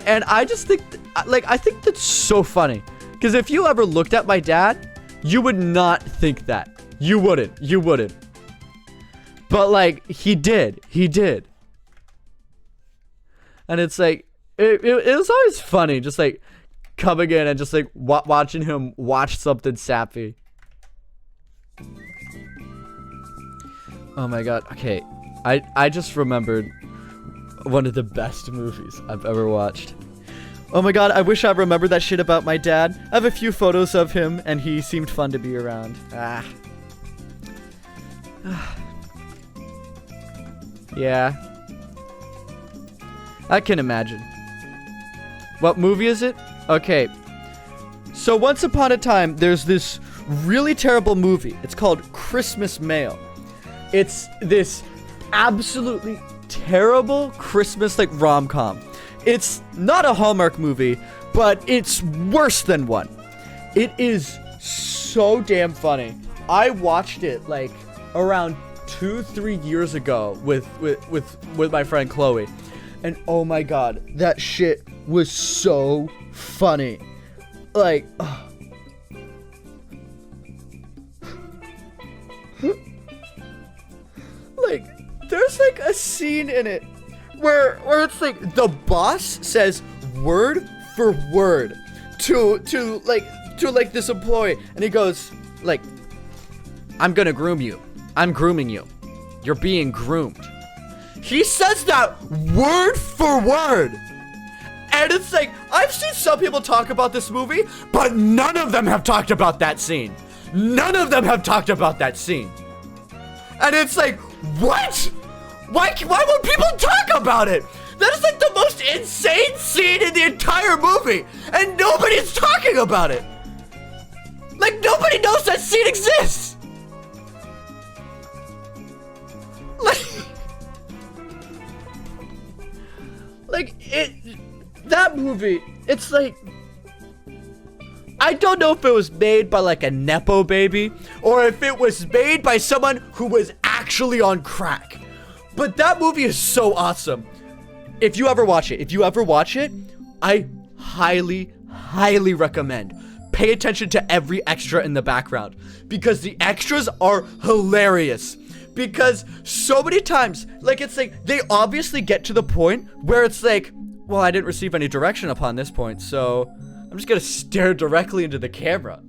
And I just think, I think that's so funny. Because if you ever looked at my dad, you would not think that. You wouldn't. But, like, he did. And it's like, it was always funny, just, like, coming in and just, like, watching him watch something sappy. Oh my god, okay. I just remembered one of the best movies I've ever watched. Oh my god, I wish I remembered that shit about my dad. I have a few photos of him, and he seemed fun to be around. Yeah. I can imagine. What movie is it? Okay. So once upon a time, there's this really terrible movie. It's called Christmas Mail. It's this absolutely terrible Christmas like rom-com. It's not a Hallmark movie, but it's worse than one. It is so damn funny. I watched it like around 2-3 years ago with my friend Chloe, and oh my god, that shit was so funny. Like, like, there's like a scene in it where it's like the boss says word for word to this employee, and he goes like, I'm gonna groom you. I'm grooming you. You're being groomed. He says that word for word. And it's like, I've seen some people talk about this movie, but none of them have talked about that scene. None of them have talked about that scene. And it's like, what? Why won't people talk about it? That is like the most insane scene in the entire movie, and nobody's talking about it. Like, nobody knows that scene exists. That movie, it's like, I don't know if it was made by like a Nepo baby, or if it was made by someone who was actually on crack. But that movie is so awesome. If you ever watch it, I highly, highly recommend. Pay attention to every extra in the background, because the extras are hilarious. Because so many times, like, it's like, they obviously get to the point where it's like, well, I didn't receive any direction upon this point, so I'm just gonna stare directly into the camera.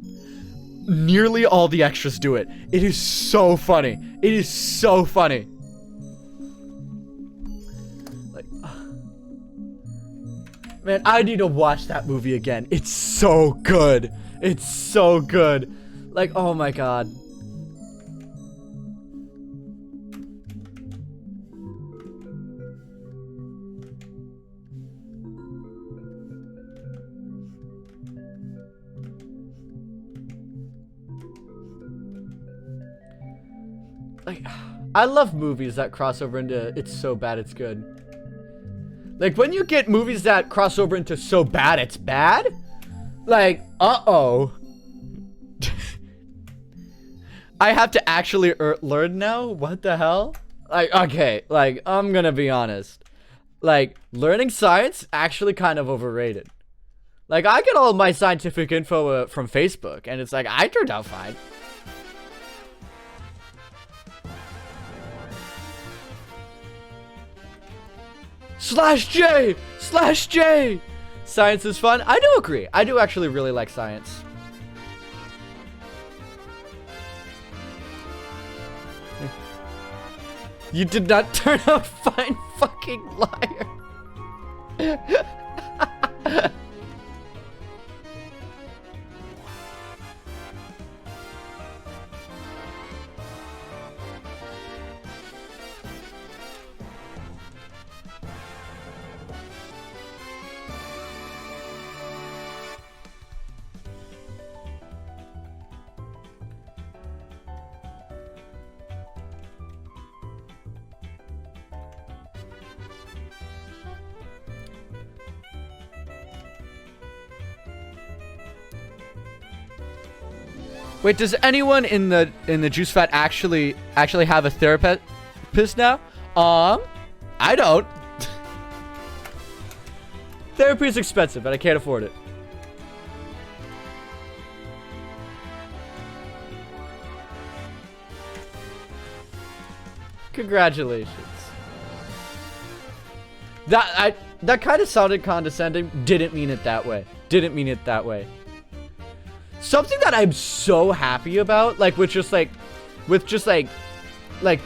Nearly all the extras do it. It is so funny. It is so funny. Like, man, I need to watch that movie again. It's so good. It's so good. Like, oh my god. Like, I love movies that cross over into it's so bad it's good. Like, when you get movies that cross over into so bad it's bad, like, uh-oh. I have to actually learn now? What the hell? Like, okay, like, I'm gonna be honest. Like, learning science, actually kind of overrated. Like, I get all of my scientific info from Facebook, and it's like, I turned out fine. /J! /J! Science is fun. I do agree. I do actually really like science. You did not turn out fine, fucking liar. Wait, does anyone in the juice fat actually have a therapist now? I don't. Therapy is expensive, and I can't afford it. Congratulations. That kind of sounded condescending. Didn't mean it that way. Didn't mean it that way. Something that I'm so happy about, like, with just these like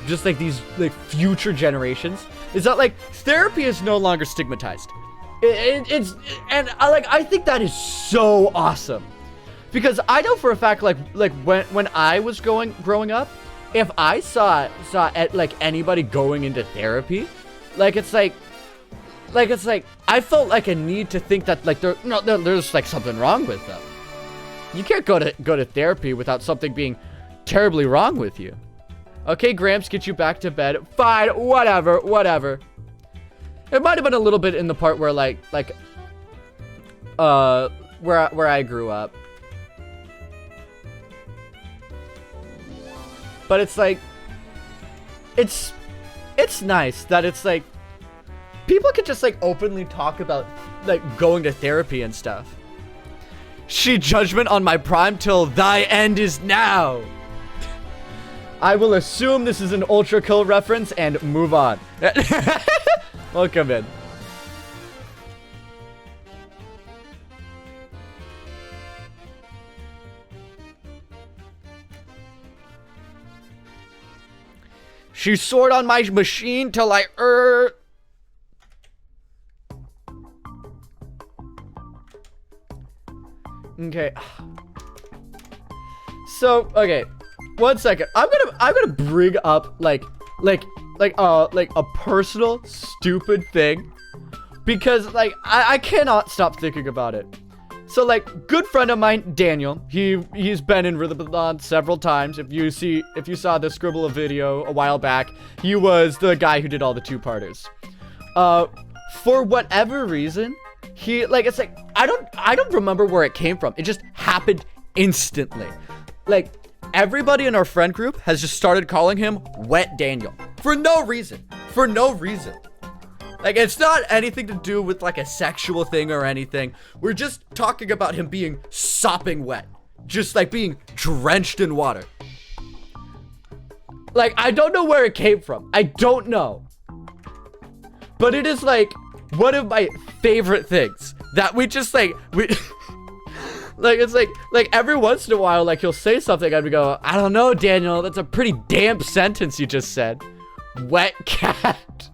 future generations, is that like therapy is no longer stigmatized. I think that is so awesome, because I know for a fact, like when I was growing up, if I saw anybody going into therapy, it's like I felt like a need to think that like there's like something wrong with them. You can't go to therapy without something being terribly wrong with you. Okay, Gramps, get you back to bed. Fine, whatever. It might have been a little bit in the part where where I grew up. But it's like, it's nice that it's like, people can just like openly talk about like going to therapy and stuff. She judgment on my prime till thy end is now. I will assume this is an Ultra Kill reference and move on. Welcome in. She soared on my machine till I Okay. So, okay. 1 second. I'm gonna bring up like a personal stupid thing because like I cannot stop thinking about it. So like, good friend of mine, Daniel, he's been in Rhythmathon several times. If you saw the Scribble video a while back, he was the guy who did all the two-parters. For whatever reason, he like, it's like I don't remember where it came from. It just happened instantly. Like, everybody in our friend group has just started calling him Wet Daniel for no reason. Like, it's not anything to do with like a sexual thing or anything. We're just talking about him being sopping wet. Just like being drenched in water. Like, I don't know where it came from. I don't know. But it is like one of my favorite things that we just like, like, it's like every once in a while, like he'll say something and we go, I don't know, Daniel, that's a pretty damp sentence you just said. Wet cat.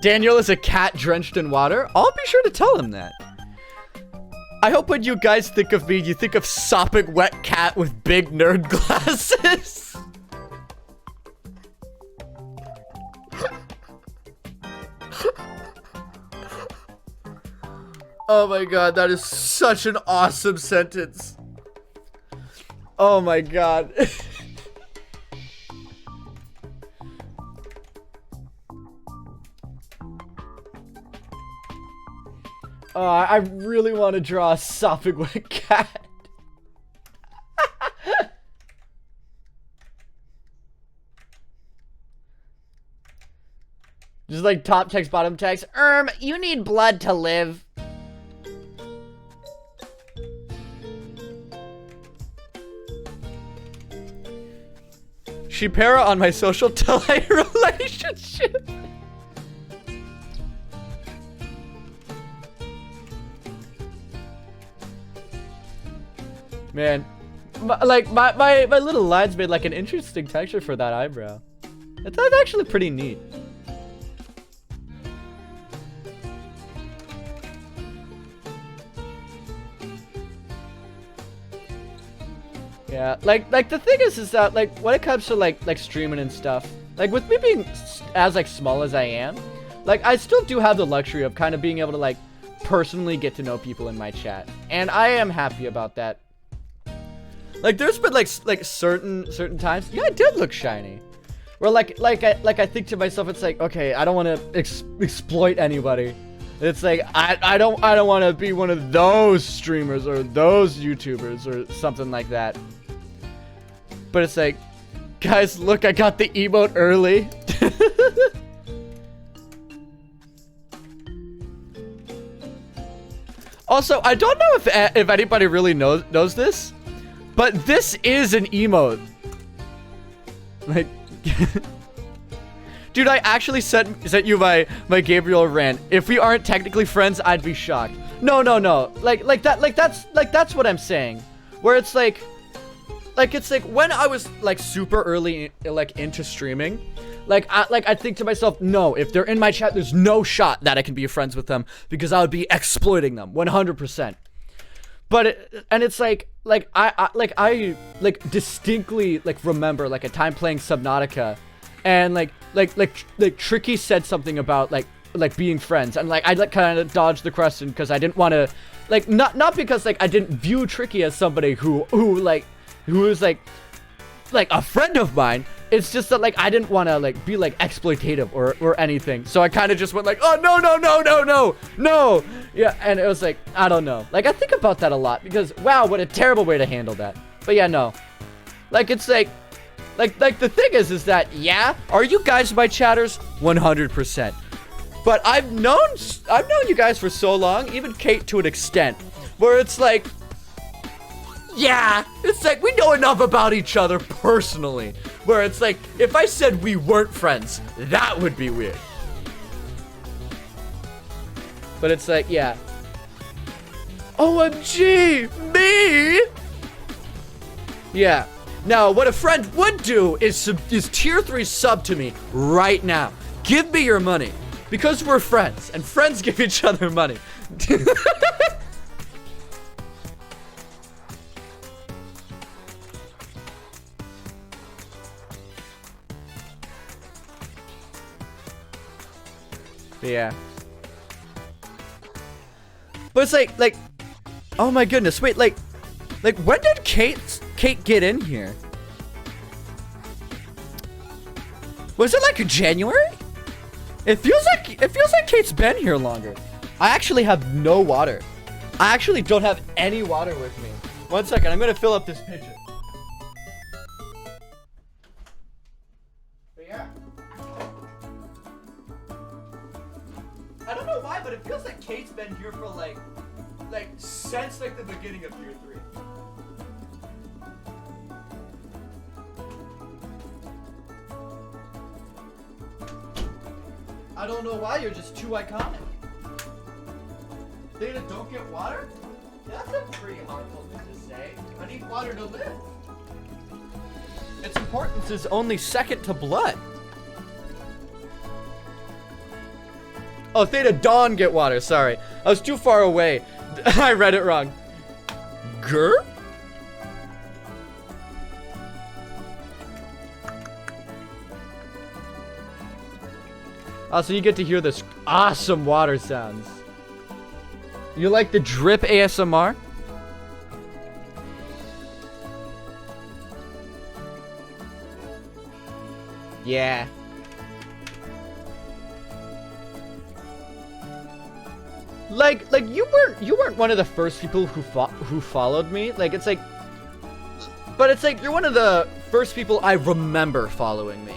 Daniel is a cat drenched in water? I'll be sure to tell him that. I hope when you guys think of me, you think of sopping wet cat with big nerd glasses. Oh my god, that is such an awesome sentence. Oh my god. I really want to draw a sopping wet cat. Just like top text, bottom text. You need blood to live. She para on my social delay relationship. Man, my little lines made like an interesting texture for that eyebrow. That's actually pretty neat. Yeah, like the thing is that like when it comes to like streaming and stuff, like with me being as like small as I am, like I still do have the luxury of kind of being able to like personally get to know people in my chat, and I am happy about that. Like there's been like certain times, yeah, I did look shiny. Where I think to myself, it's like, okay, I don't want to exploit anybody. It's like I don't want to be one of those streamers or those YouTubers or something like that. But it's like, guys, look, I got the emote early. Also, I don't know if anybody really knows this. But this is an emote. Like, dude, I actually sent you my Gabriel rant. If we aren't technically friends, I'd be shocked. No. That's what I'm saying. Where it's like it's like when I was like super early like into streaming, I think to myself, no, if they're in my chat, there's no shot that I can be friends with them because I would be exploiting them 100%. But it's like I distinctly like remember like a time playing Subnautica, and like Tricky said something about like like being friends, and like I like kind of dodged the question because I didn't want to, like, not because like I didn't view Tricky as somebody who is like a friend of mine. It's just that like I didn't want to like be like exploitative or anything, so I kind of just went like, oh no, yeah. And it was like, I don't know, like I think about that a lot because wow, what a terrible way to handle that. But yeah, no, like it's like the thing is that, yeah, are you guys my chatters? 100%. But I've known you guys for so long, even Kate to an extent, where it's like, yeah, it's like we know enough about each other personally, where it's like, if I said we weren't friends, that would be weird. But it's like, yeah. OMG, me? Yeah. Now, what a friend would do is tier 3 sub to me right now. Give me your money. Because we're friends, and friends give each other money. Yeah. But it's like, oh my goodness, wait, like when did Kate get in here? Was it like January? It feels like Kate's been here longer. I actually have no water. I actually don't have any water with me. 1 second, I'm gonna fill up this pitcher. But yeah. I don't know why, but it feels like Kate's been here for like since like the beginning of tier 3. I don't know why, you're just too iconic. Theta don't get water? That's a pretty harmful thing to say. I need water to live. Its importance is only second to blood. Oh, Theta Dawn get water, sorry. I was too far away. I read it wrong. Grr? So you get to hear this awesome water sounds. You like the drip ASMR? Yeah. Like you weren't one of the first people who followed me. Like it's like, but it's like you're one of the first people I remember following me,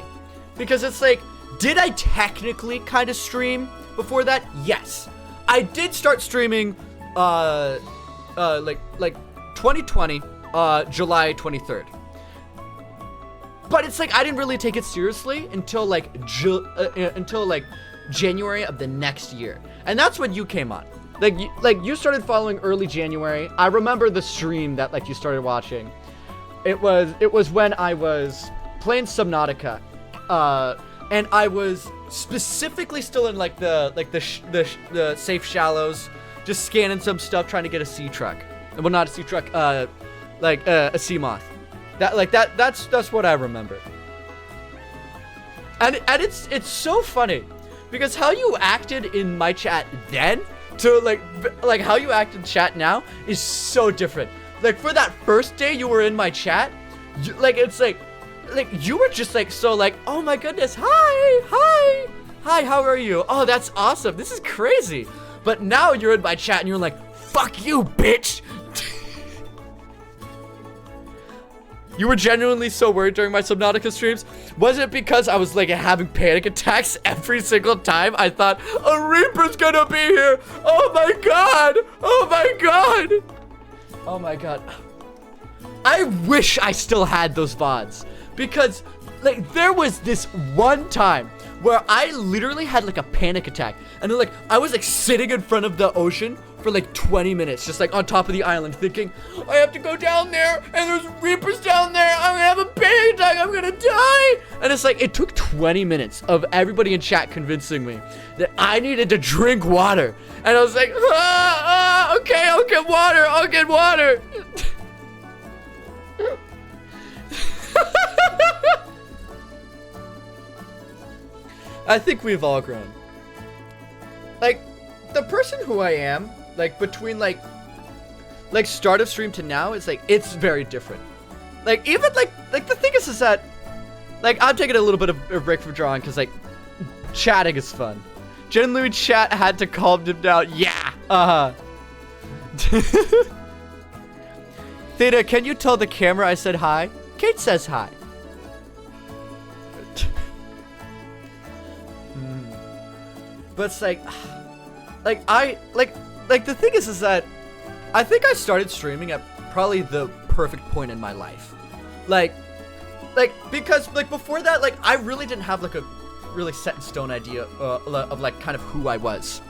because it's like, did I technically kind of stream before that? Yes. I did start streaming like 2020 July 23rd. But it's like I didn't really take it seriously until like January of the next year. And that's when you came on. Like you started following early January. I remember the stream that like you started watching. It was when I was playing Subnautica. And I was specifically still in like the safe shallows, just scanning some stuff, trying to get a sea truck. Well, not a sea truck, like a sea moth. That's what I remember. And it's so funny because how you acted in my chat then to like how you act in chat now is so different. Like for that first day you were in my chat, it's like you were just like so like, oh my goodness, hi, how are you? Oh, that's awesome, this is crazy. But now you're in my chat and you're like, fuck you, bitch. You were genuinely so worried during my Subnautica streams? Was it because I was like having panic attacks every single time I thought a Reaper's gonna be here? Oh my god, oh my god, oh my god. I wish I still had those VODs. Because, like, there was this one time where I literally had, like, a panic attack. And, like, I was, like, sitting in front of the ocean for, like, 20 minutes. Just, like, on top of the island thinking, I have to go down there. And there's Reapers down there. I'm gonna have a panic attack. I'm gonna die. And it's, like, it took 20 minutes of everybody in chat convincing me that I needed to drink water. And I was like, okay, I'll get water. I'll get water. I think we've all grown. the person who I am, like, between, like, start of stream to now, is, like, it's very different. Like, even, like, the thing is that, like, I'm taking a little bit of a break from drawing, because, like, chatting is fun. Generally, chat had to calm him down. Yeah, Theta, can you tell the camera I said hi? Kate says hi. But it's like the thing is that I think I started streaming at probably the perfect point in my life. Like because like before that, like I really didn't have like a really set in stone idea of like kind of who I was.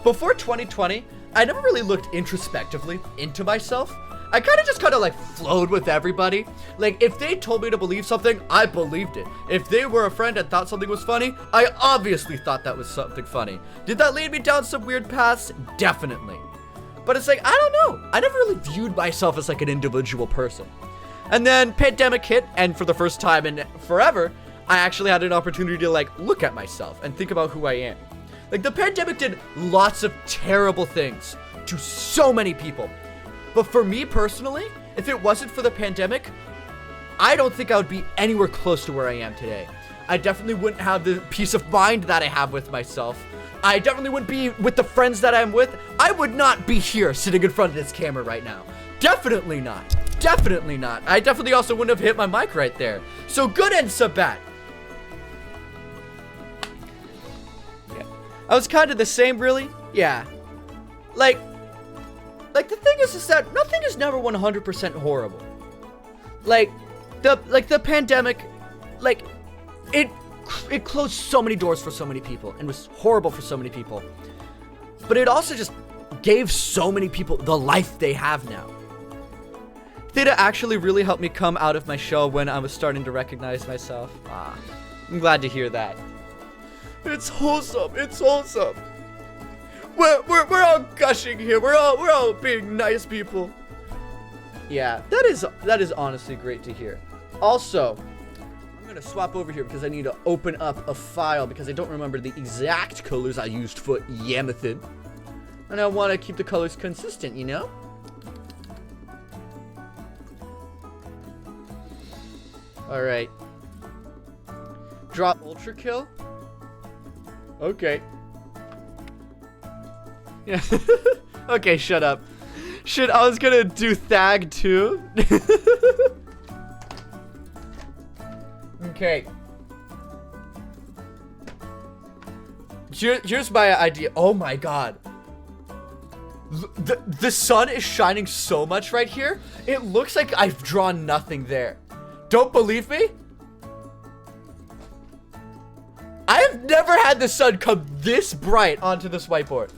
Before 2020, I never really looked introspectively into myself. I kind of like flowed with everybody. Like, if they told me to believe something, I believed it. If they were a friend and thought something was funny, I obviously thought that was something funny. Did that lead me down some weird paths? Definitely. But it's like, I don't know. I never really viewed myself as like an individual person. And then pandemic hit, and for the first time in forever, I actually had an opportunity to like look at myself and think about who I am. Like, the pandemic did lots of terrible things to so many people. But for me personally, if it wasn't for the pandemic, I don't think I would be anywhere close to where I am today. I definitely wouldn't have the peace of mind that I have with myself. I definitely wouldn't be with the friends that I'm with. I would not be here sitting in front of this camera right now. Definitely not. Definitely not. I definitely also wouldn't have hit my mic right there. So good and so bad. Yeah. I was kind of the same, really. Yeah. Like the thing is that nothing is never 100% horrible. Like the pandemic, like it closed so many doors for so many people and was horrible for so many people. But it also just gave so many people the life they have now. Theta actually really helped me come out of my shell when I was starting to recognize myself. I'm glad to hear that. It's wholesome. It's wholesome. We're all gushing here. We're all being nice people. Yeah, that is honestly great to hear. Also, I'm gonna swap over here because I need to open up a file because I don't remember the exact colors I used for Yamathid. And I want to keep the colors consistent, you know? Alright. Drop Ultra Kill? Okay. Yeah. Okay, shut up. Shit, I was gonna do Thag too. Okay. Here's my idea. Oh my god. The sun is shining so much right here. It looks like I've drawn nothing there. Don't believe me? I have never had the sun come this bright onto this whiteboard.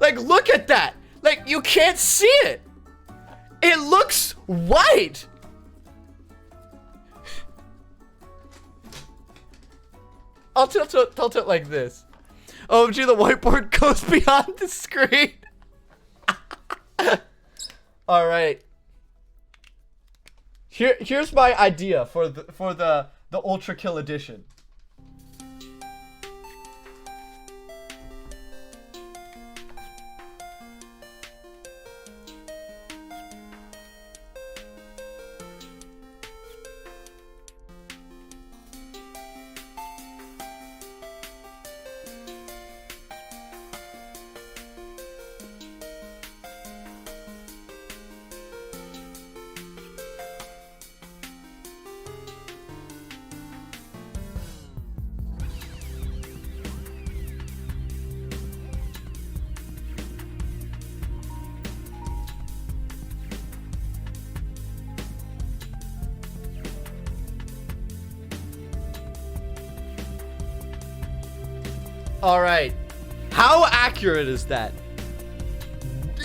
Like, look at that. Like, you can't see it. It looks white. I'll tilt it like this. OMG, the whiteboard goes beyond the screen. All right. Here's my idea for the Ultra Kill edition. All right. How accurate is that?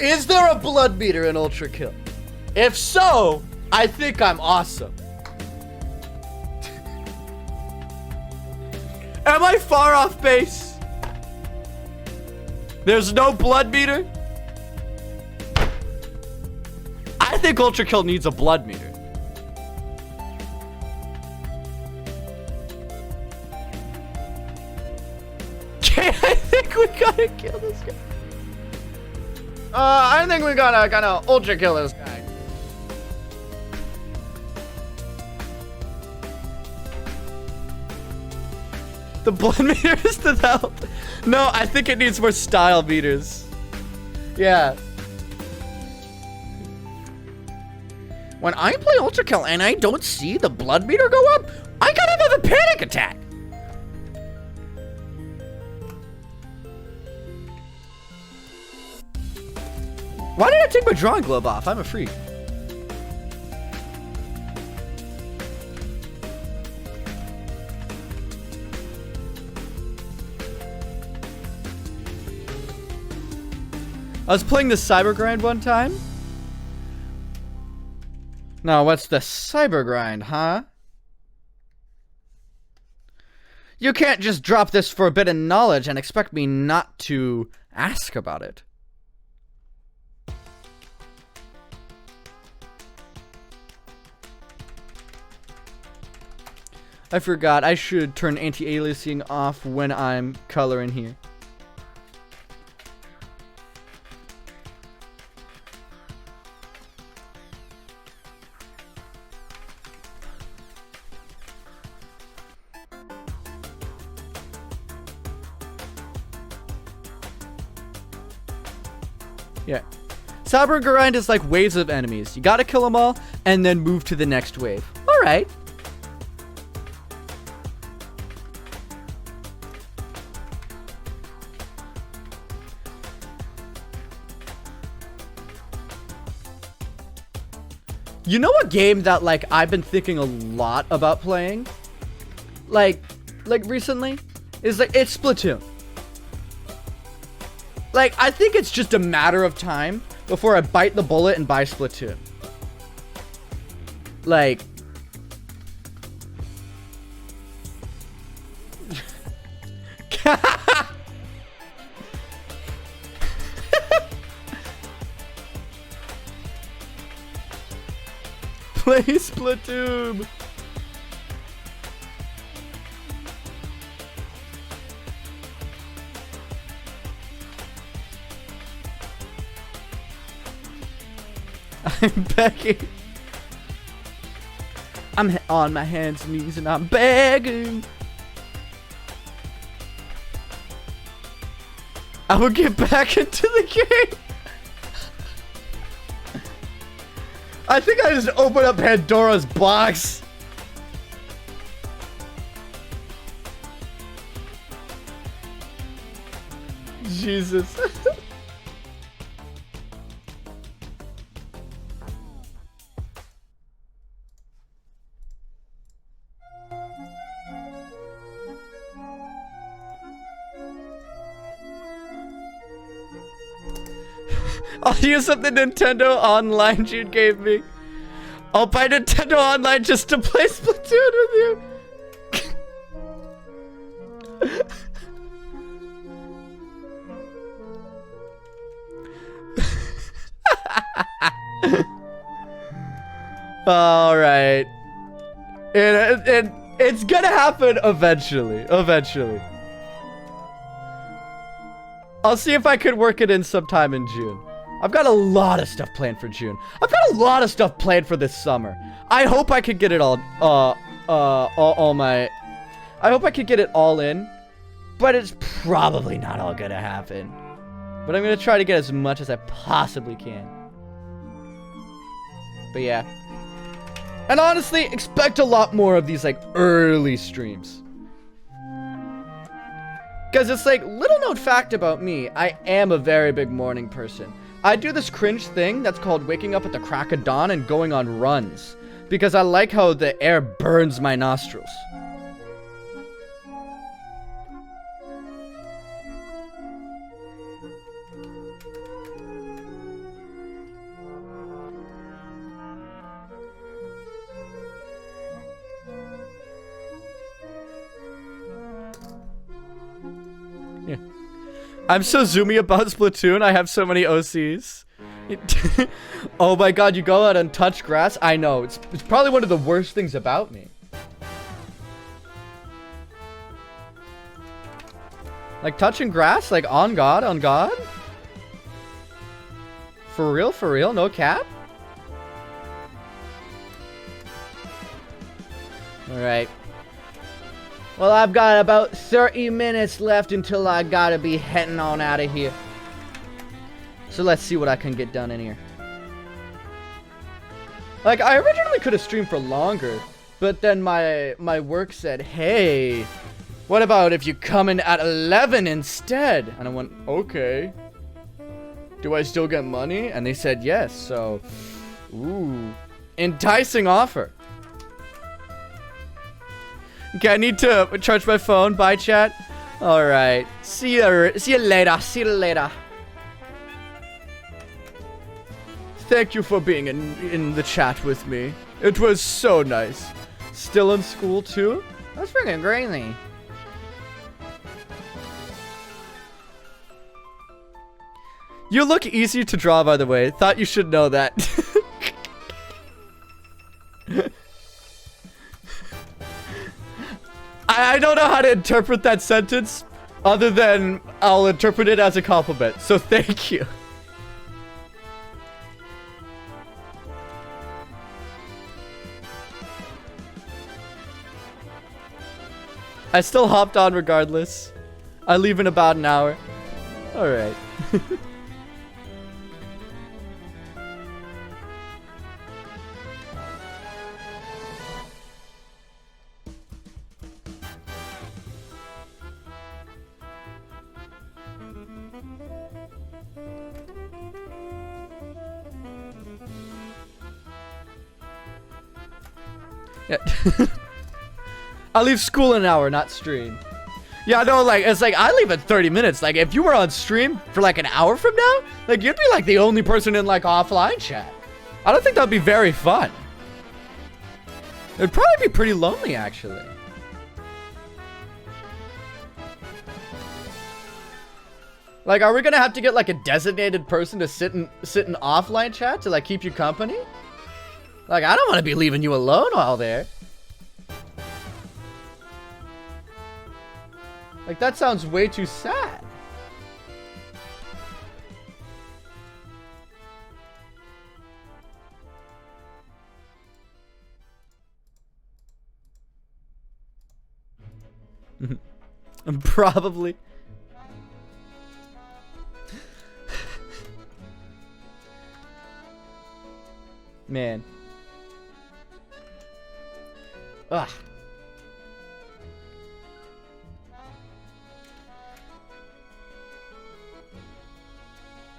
Is there a blood meter in Ultra Kill? If so, I think I'm awesome. Am I far off base? There's no blood meter? I think Ultra Kill needs a blood meter. I think we got kill this guy. I think we gotta ultra kill this guy. The blood meter is the health. No, I think it needs more style meters. Yeah. When I play ultra kill and I don't see the blood meter go up, I kind of have a panic attack. Why did I take my drawing glove off? I'm a freak. I was playing the cyber grind one time. Now, what's the cyber grind, huh? You can't just drop this for a bit of knowledge and expect me not to ask about it. I forgot, I should turn anti-aliasing off when I'm coloring here. Yeah. Cyber grind is like waves of enemies. You gotta kill them all and then move to the next wave. Alright. You know a game that like I've been thinking a lot about playing? Like recently? Is like it's Splatoon. Like, I think it's just a matter of time before I bite the bullet and buy Splatoon. Like... Play Splatoon! I'm begging. I'm on my hands and knees and I'm begging. I will get back into the game. I think I just opened up Pandora's box. Jesus. I'll use up the Nintendo Online Jude gave me. I'll buy Nintendo Online just to play Splatoon with you. All right. It's gonna happen eventually. Eventually. I'll see if I could work it in sometime in June. I've got a lot of stuff planned for June. I've got a lot of stuff planned for this summer. I hope I could get it all my... I hope I could get it all in. But it's probably not all gonna happen. But I'm gonna try to get as much as I possibly can. But yeah. And honestly, expect a lot more of these, like, early streams. Because it's like, little known fact about me, I am a very big morning person. I do this cringe thing that's called waking up at the crack of dawn and going on runs. Because I like how the air burns my nostrils. Yeah. I'm so zoomy about Splatoon. I have so many OCs. Oh my god, you go out and touch grass? I know. It's probably one of the worst things about me. Like touching grass? Like on God? On God? For real? For real? No cap? Alright. Well, I've got about 30 minutes left until I gotta be heading on out of here. So let's see what I can get done in here. Like, I originally could have streamed for longer, but then my work said, hey, what about if you come in at 11 instead? And I went, okay. Do I still get money? And they said yes, so, ooh, enticing offer. Okay, I need to charge my phone. Bye, chat. All right. See you later. See you later. Thank you for being in the chat with me. It was so nice. Still in school too? That's freaking crazy. You look easy to draw, by the way. Thought you should know that. I don't know how to interpret that sentence other than I'll interpret it as a compliment. So thank you. I still hopped on regardless. I leave in about an hour. Alright. Yeah. I leave school in an hour, not stream. Yeah, no, like, it's like, I leave in 30 minutes. Like, if you were on stream for, like, an hour from now, like, you'd be, like, the only person in, like, offline chat. I don't think that'd be very fun. It'd probably be pretty lonely, actually. Like, are we gonna have to get, like, a designated person to sit in offline chat to, like, keep you company? Like, I don't want to be leaving you alone while there. Like, that sounds way too sad. Probably. Man. Ugh.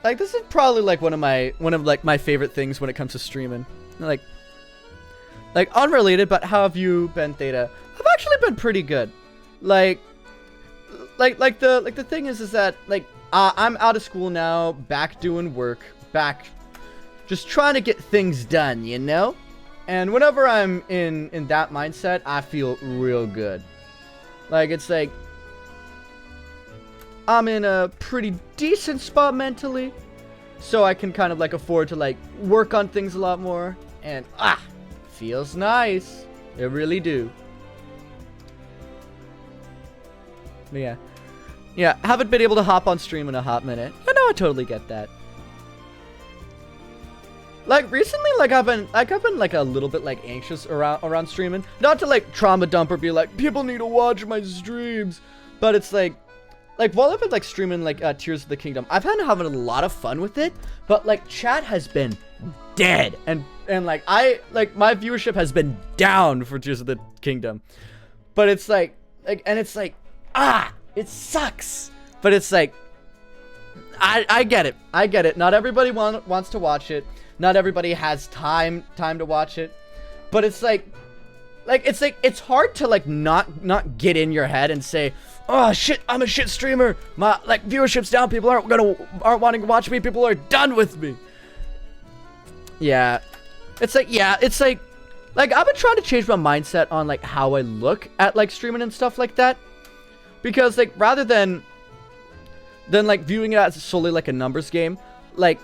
Like, this is probably like one of my favorite things when it comes to streaming. Like unrelated, but how have you been, Theta? I've actually been pretty good. Like the thing is that like I'm out of school now, back doing work, back just trying to get things done, you know? And whenever I'm in that mindset, I feel real good. Like, it's like I'm in a pretty decent spot mentally, so I can kind of like afford to like work on things a lot more, and feels nice. It really do. But yeah, haven't been able to hop on stream in a hot minute. I know, I totally get that. Like recently, like I've been like a little bit like anxious around streaming. Not to like trauma dump or be like, people need to watch my streams, but it's like while I've been like streaming like Tears of the Kingdom, I've been having a lot of fun with it, but like chat has been dead, and like my viewership has been down for Tears of the Kingdom. But it's like it sucks. But it's like I get it. Not everybody wants to watch it. Not everybody has time to watch it. But it's it's hard to like not get in your head and say, oh shit, I'm a shit streamer. My like viewership's down. People aren't wanting to watch me. People are done with me. Yeah, it's like I've been trying to change my mindset on like how I look at like streaming and stuff like that, because like rather than like viewing it as solely like a numbers game, like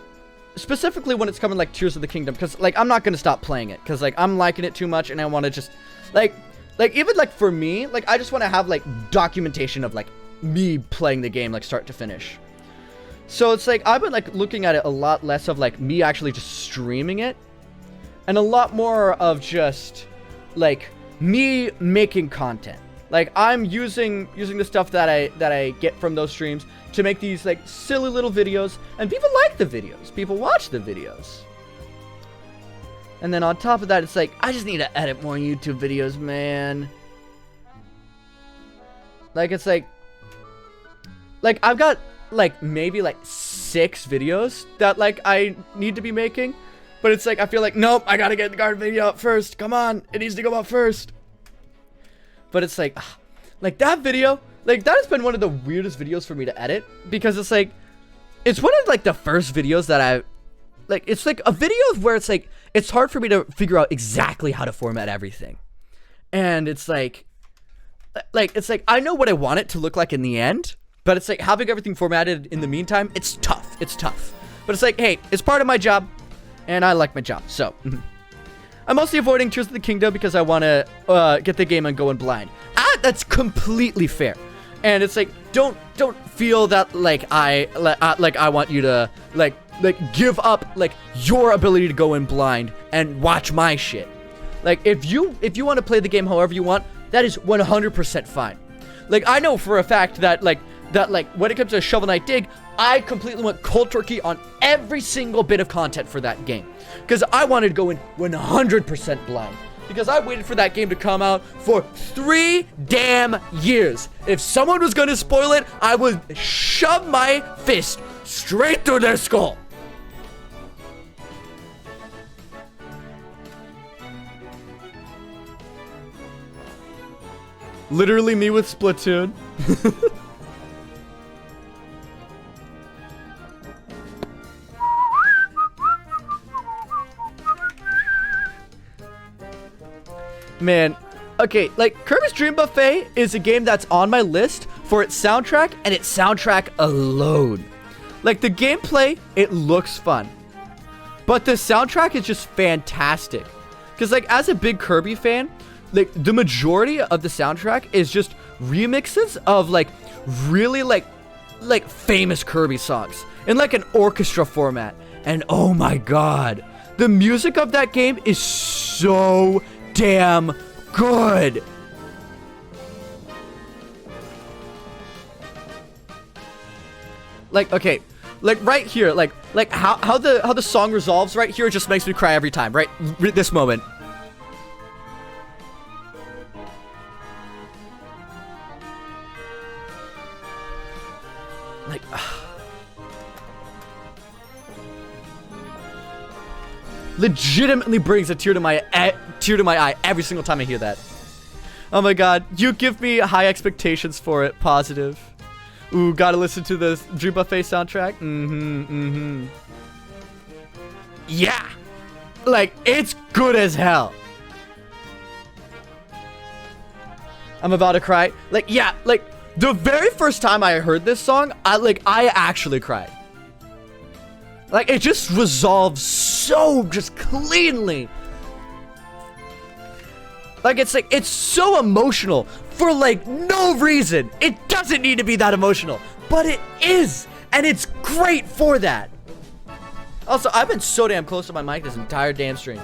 specifically when it's coming like Tears of the Kingdom, because like I'm not gonna stop playing it because like I'm liking it too much, and I want to just like even like for me, like I just want to have like documentation of like me playing the game like start to finish. So it's like I've been like looking at it a lot less of like me actually just streaming it, and a lot more of just like me making content. Like I'm using the stuff that I get from those streams to make these like silly little videos, and people like the videos. People watch the videos. And then on top of that, it's like I just need to edit more YouTube videos, man. Like it's like I've got like maybe like 6 videos that like I need to be making, but it's like I feel like nope, I gotta get the garden video out first. Come on, it needs to go out first. But it's like that video, like that has been one of the weirdest videos for me to edit, because it's like it's one of like the first videos that I like. It's like a video where it's like it's hard for me to figure out exactly how to format everything, and it's like it's like I know what I want it to look like in the end. But it's like having everything formatted in the meantime, it's tough. It's tough. But it's like, hey, it's part of my job, and I like my job. So, I'm mostly avoiding Tears of the Kingdom because I want to get the game and going blind. That's completely fair. And it's like, don't feel that like I want you to like give up like your ability to go in blind and watch my shit. Like if you want to play the game however you want, that is 100% fine. Like I know for a fact that like when it comes to Shovel Knight Dig, I completely went cold turkey on every single bit of content for that game, because I wanted to go in 100% blind, because I waited for that game to come out for 3 damn years. If someone was going to spoil it, I would shove my fist straight through their skull. Literally me with Splatoon. Man, okay, like Kirby's Dream Buffet is a game that's on my list for its soundtrack and its soundtrack alone. Like the gameplay, it looks fun, but the soundtrack is just fantastic. Because like as a big Kirby fan, like the majority of the soundtrack is just remixes of like really like famous Kirby songs in like an orchestra format. And oh my god, the music of that game is so damn good. Like okay, like right here, like how the song resolves right here just makes me cry every time. Right this moment. Like legitimately brings a tear to my eye every single time I hear that. Oh my god, you give me high expectations for it. Positive. Ooh, gotta listen to the Dream Buffet soundtrack. Yeah, like it's good as hell. I'm about to cry. Like yeah, like the very first time I heard this song, I actually cried. Like it just resolves so just cleanly. Like it's so emotional for like no reason. It doesn't need to be that emotional, but it is, and it's great for that. Also, I've been so damn close to my mic this entire damn stream.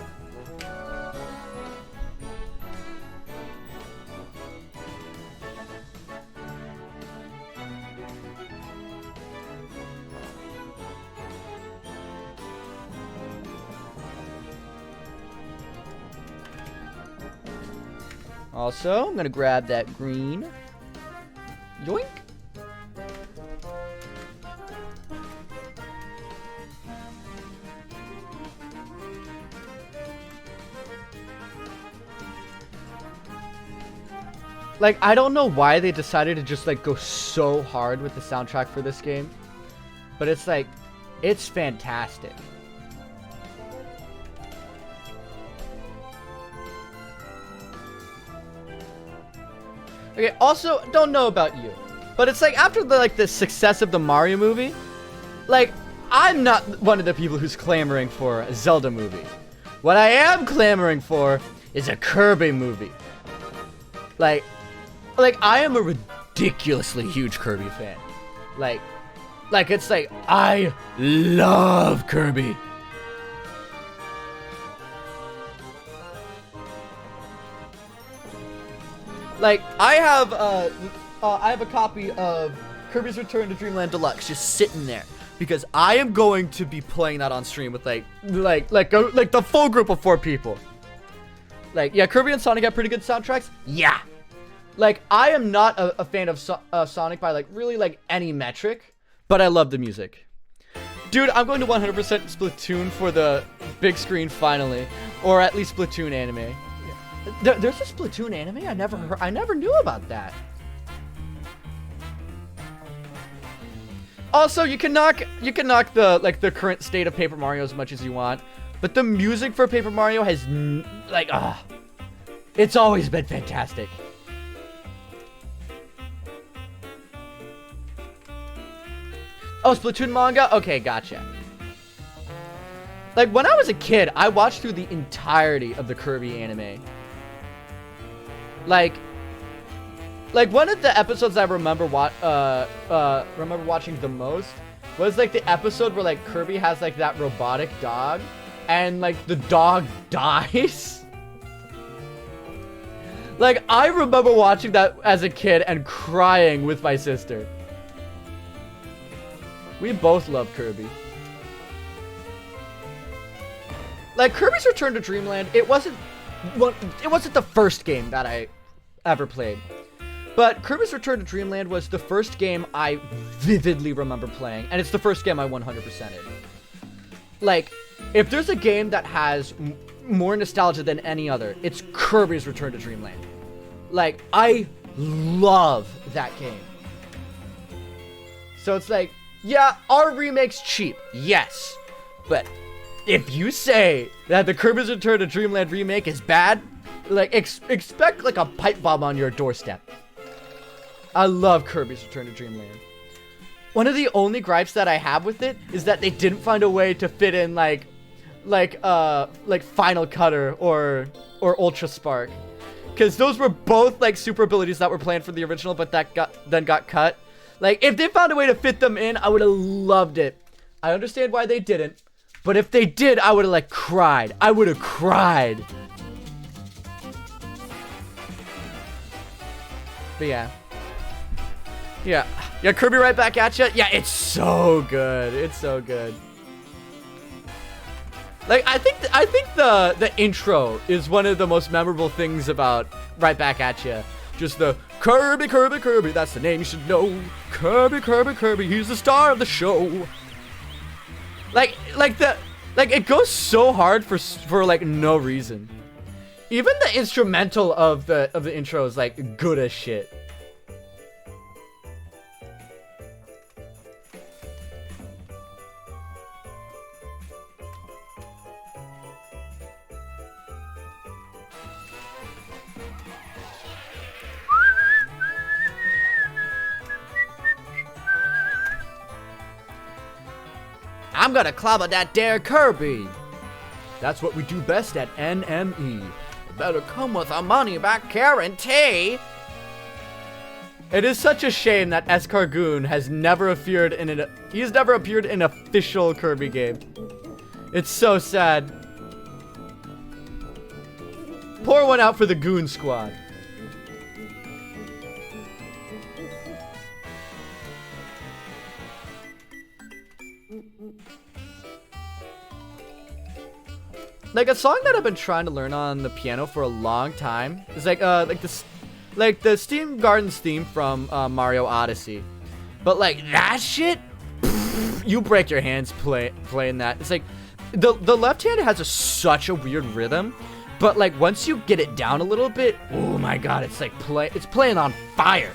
Also, I'm gonna grab that green. Yoink. Like, I don't know why they decided to just, like, go so hard with the soundtrack for this game. But it's, like, it's fantastic. Okay, also, don't know about you, but it's like after the success of the Mario movie, like I'm not one of the people who's clamoring for a Zelda movie. What I am clamoring for is a Kirby movie. Like I am a ridiculously huge Kirby fan. Like it's like, I love Kirby. Like, I have a copy of Kirby's Return to Dreamland Deluxe just sitting there because I am going to be playing that on stream with like the full group of 4 people. Like, yeah, Kirby and Sonic have pretty good soundtracks. Yeah. Like, I am not a fan of Sonic by like really like any metric, but I love the music. Dude, I'm going to 100% Splatoon for the big screen finally, or at least Splatoon anime. There's a Splatoon anime? I never knew about that. Also, you can knock the current state of Paper Mario as much as you want, but the music for Paper Mario has it's always been fantastic. Oh, Splatoon manga? Okay, gotcha. Like, when I was a kid, I watched through the entirety of the Kirby anime. Like one of the episodes I remember watching the most was like the episode where like Kirby has like that robotic dog and like the dog dies. Like, I remember watching that as a kid and crying with my sister. We both love Kirby. Like, Kirby's Return to Dreamland, it wasn't the first game that I ever played. But Kirby's Return to Dreamland was the first game I vividly remember playing, and it's the first game I 100%'d. Like, if there's a game that has more nostalgia than any other, it's Kirby's Return to Dreamland. Like, I love that game. So it's like, yeah, our remake's cheap, yes. But if you say that the Kirby's Return to Dreamland remake is bad, like, expect like a pipe bomb on your doorstep. I love Kirby's Return to Dreamland. One of the only gripes that I have with it is that they didn't find a way to fit in like Final Cutter or Ultra Spark, because those were both like super abilities that were planned for the original, but that got cut. Like, if they found a way to fit them in, I would have loved it. I understand why they didn't, but if they did, I would have like cried. I would have cried. But yeah. Yeah, Kirby right back at you. Yeah, it's so good. It's so good. Like, I think the intro is one of the most memorable things about Right Back at You. Just the Kirby, Kirby, Kirby. That's the name you should know. Kirby, Kirby, Kirby. He's the star of the show. Like it goes so hard for like no reason. Even the instrumental of the intro is like good as shit. I'm gonna clobber that dare Kirby. That's what we do best at NME. Better come with a money back guarantee. It is such a shame that Escargoon has never appeared in an official Kirby game. It's so sad. Pour one out for the Goon Squad. Like, a song that I've been trying to learn on the piano for a long time is like the Steam Gardens theme from Mario Odyssey. But like that shit, you break your hands playing that. It's like the left hand has such a weird rhythm, but like once you get it down a little bit, oh my god, it's like it's playing on fire.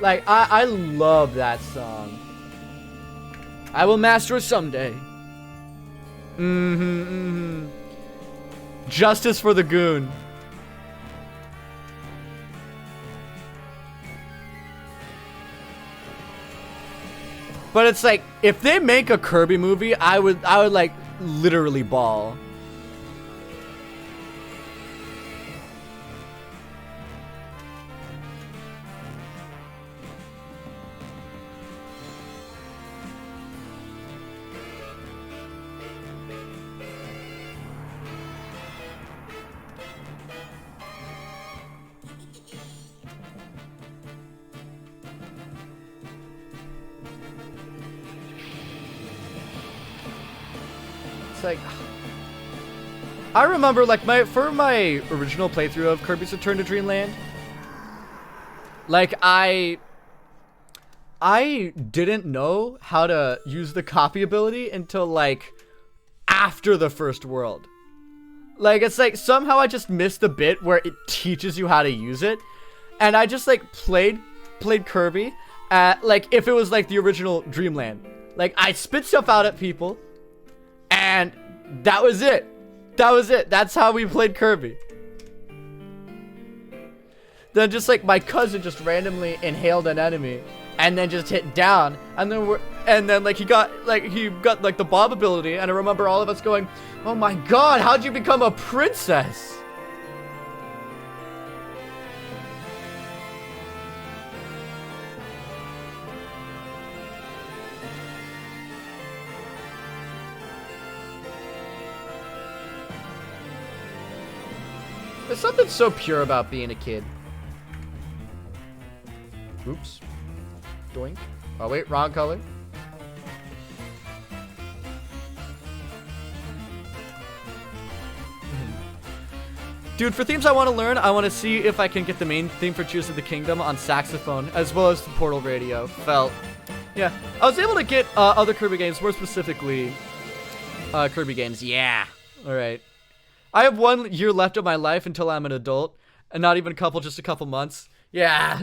Like, I love that song. I will master it someday. Justice for the Goon. But it's like, if they make a Kirby movie, I would like literally bawl. it's like, I remember like for my original playthrough of Kirby's Return to Dreamland, like I didn't know how to use the copy ability until like after the first world. Like, it's like somehow I just missed the bit where it teaches you how to use it, and I just like played Kirby at like if it was like the original Dreamland. Like, I spit stuff out at people, and that was it. That's how we played Kirby. Then just like my cousin just randomly inhaled an enemy and then just hit down, and then like he got like the Bob ability, and I remember all of us going, "Oh my god, how'd you become a princess?" There's something so pure about being a kid. Oops. Doink. Oh wait, wrong color. Dude, for themes I want to learn, I want to see if I can get the main theme for Tears of the Kingdom on saxophone, as well as the Portal radio. Yeah, I was able to get other Kirby games, more specifically, Kirby games. Yeah. All right. I have 1 year left of my life until I'm an adult, and not even just a couple months. Yeah.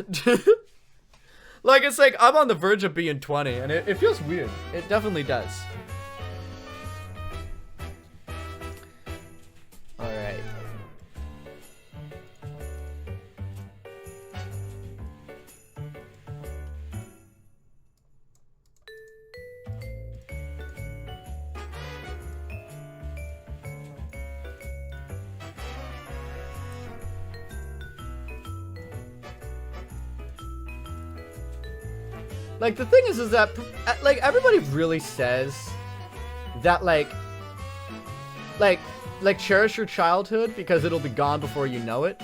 Like, it's like, I'm on the verge of being 20, and it feels weird. It definitely does. Alright. Like, the thing is that, like, everybody really says that, like, cherish your childhood because it'll be gone before you know it.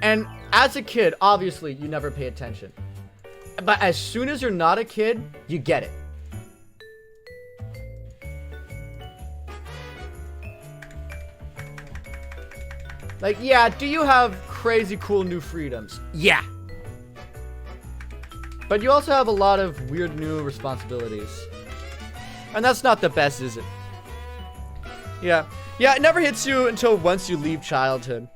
And as a kid, obviously, you never pay attention. But as soon as you're not a kid, you get it. Like, yeah, do you have crazy cool new freedoms? Yeah. But you also have a lot of weird new responsibilities. And that's not the best, is it? Yeah. Yeah, it never hits you until once you leave childhood.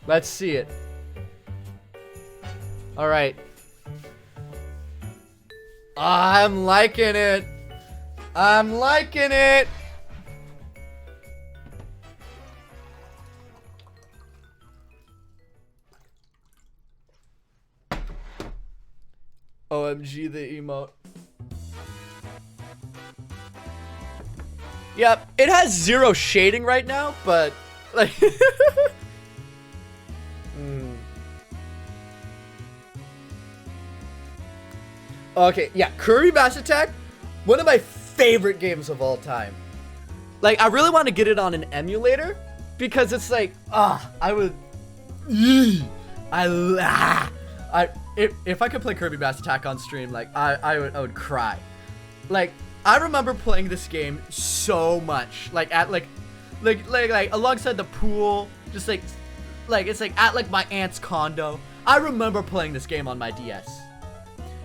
Let's see it. Alright. I'm liking it. I'm liking it. OMG, the emote. Yep, it has 0 shading right now, but like Okay, yeah, Kirby Mass Attack, one of my favorite games of all time. Like, I really want to get it on an emulator because it's like, if I could play Kirby Mass Attack on stream, like, I would cry. Like, I remember playing this game so much, like, at, like, alongside the pool, just, like, it's, like, at, like, my aunt's condo. I remember playing this game on my DS.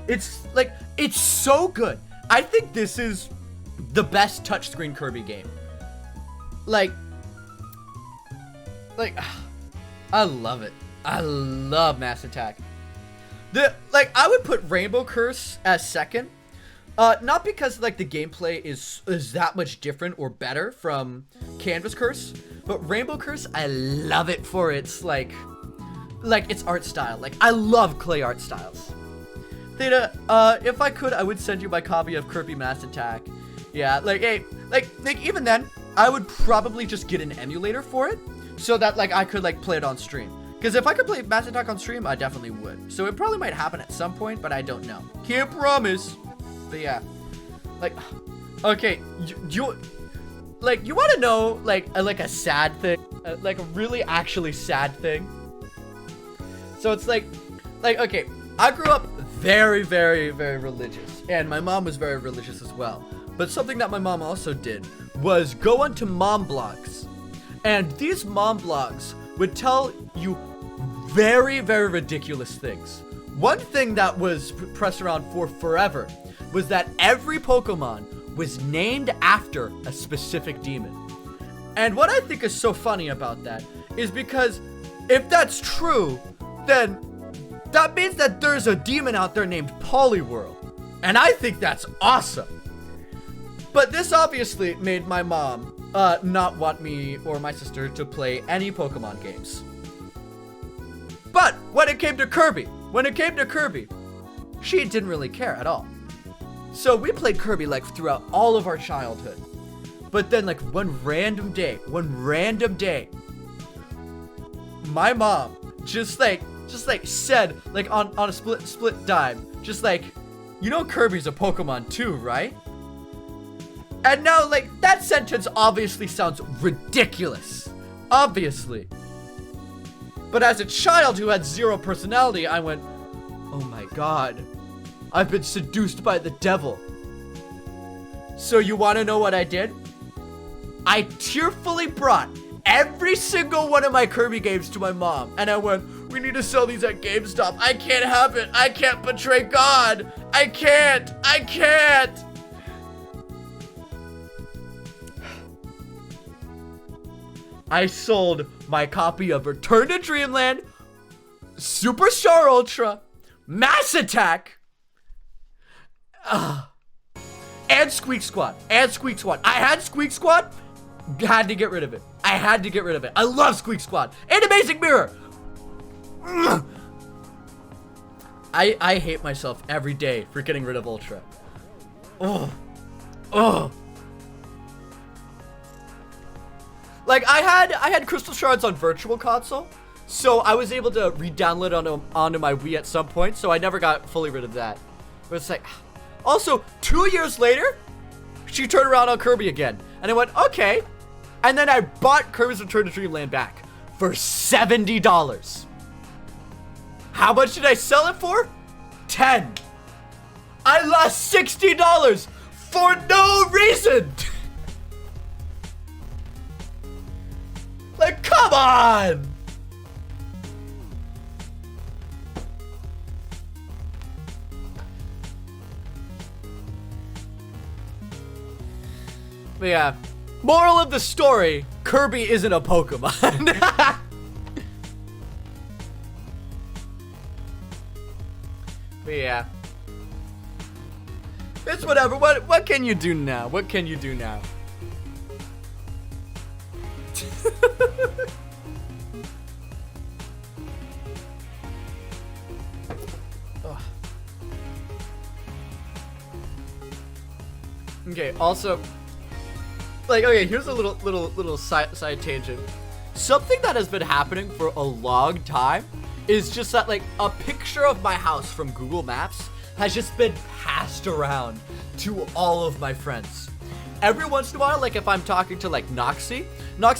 It's, like, it's so good. I think this is the best touchscreen Kirby game. Like, I love it. I love Mass Attack. I would put Rainbow Curse as second, not because like the gameplay is that much different or better from Canvas Curse, but Rainbow Curse, I love it for its like its art style. Like, I love clay art styles. Theta, if I could, I would send you my copy of Kirby Mass Attack. Yeah, like, hey, like even then, I would probably just get an emulator for it, so that like I could like play it on stream. Because if I could play Mass Attack on stream, I definitely would. So it probably might happen at some point, but I don't know. Can't promise. But yeah. Like, okay, you want to know, like a sad thing? Like a really actually sad thing? So it's like, okay, I grew up very, very, very religious. And my mom was very religious as well. But something that my mom also did was go onto mom blogs. And these mom blogs would tell you very, very ridiculous things. One thing that was pressed around for forever was that every Pokemon was named after a specific demon. And what I think is so funny about that is because if that's true, then that means that there's a demon out there named Poliwhirl. And I think that's awesome. But this obviously made my mom not want me or my sister to play any Pokemon games. But when it came to Kirby, she didn't really care at all. So we played Kirby like throughout all of our childhood. But then like one random day, my mom just said like on a split dime, just like, you know Kirby's a Pokemon too, right? And now like that sentence obviously sounds ridiculous. Obviously. But as a child who had zero personality, I went, oh my god, I've been seduced by the devil. So you want to know what I did? I tearfully brought every single one of my Kirby games to my mom. And I went, we need to sell these at GameStop. I can't have it. I can't betray God. I can't. I sold my copy of Return to Dreamland, Superstar Ultra, Mass Attack, and Squeak Squad. I had Squeak Squad, had to get rid of it. I love Squeak Squad. And Amazing Mirror. I hate myself every day for getting rid of Ultra. Like I had Crystal Shards on Virtual Console, so I was able to re-download onto my Wii at some point, so I never got fully rid of that. But it's like, also 2 years later, she turned around on Kirby again, and I went, okay. And then I bought Kirby's Return to Dreamland back for $70. How much did I sell it for? $10. I lost $60 for no reason. Like, come on! But yeah, moral of the story, Kirby isn't a Pokemon. But yeah. It's whatever. What can you do now? Okay, also, like, okay, here's a little side tangent. Something that has been happening for a long time is just that, like, a picture of my house from Google Maps has just been passed around to all of my friends. Every once in a while, like if I'm talking to like Noxie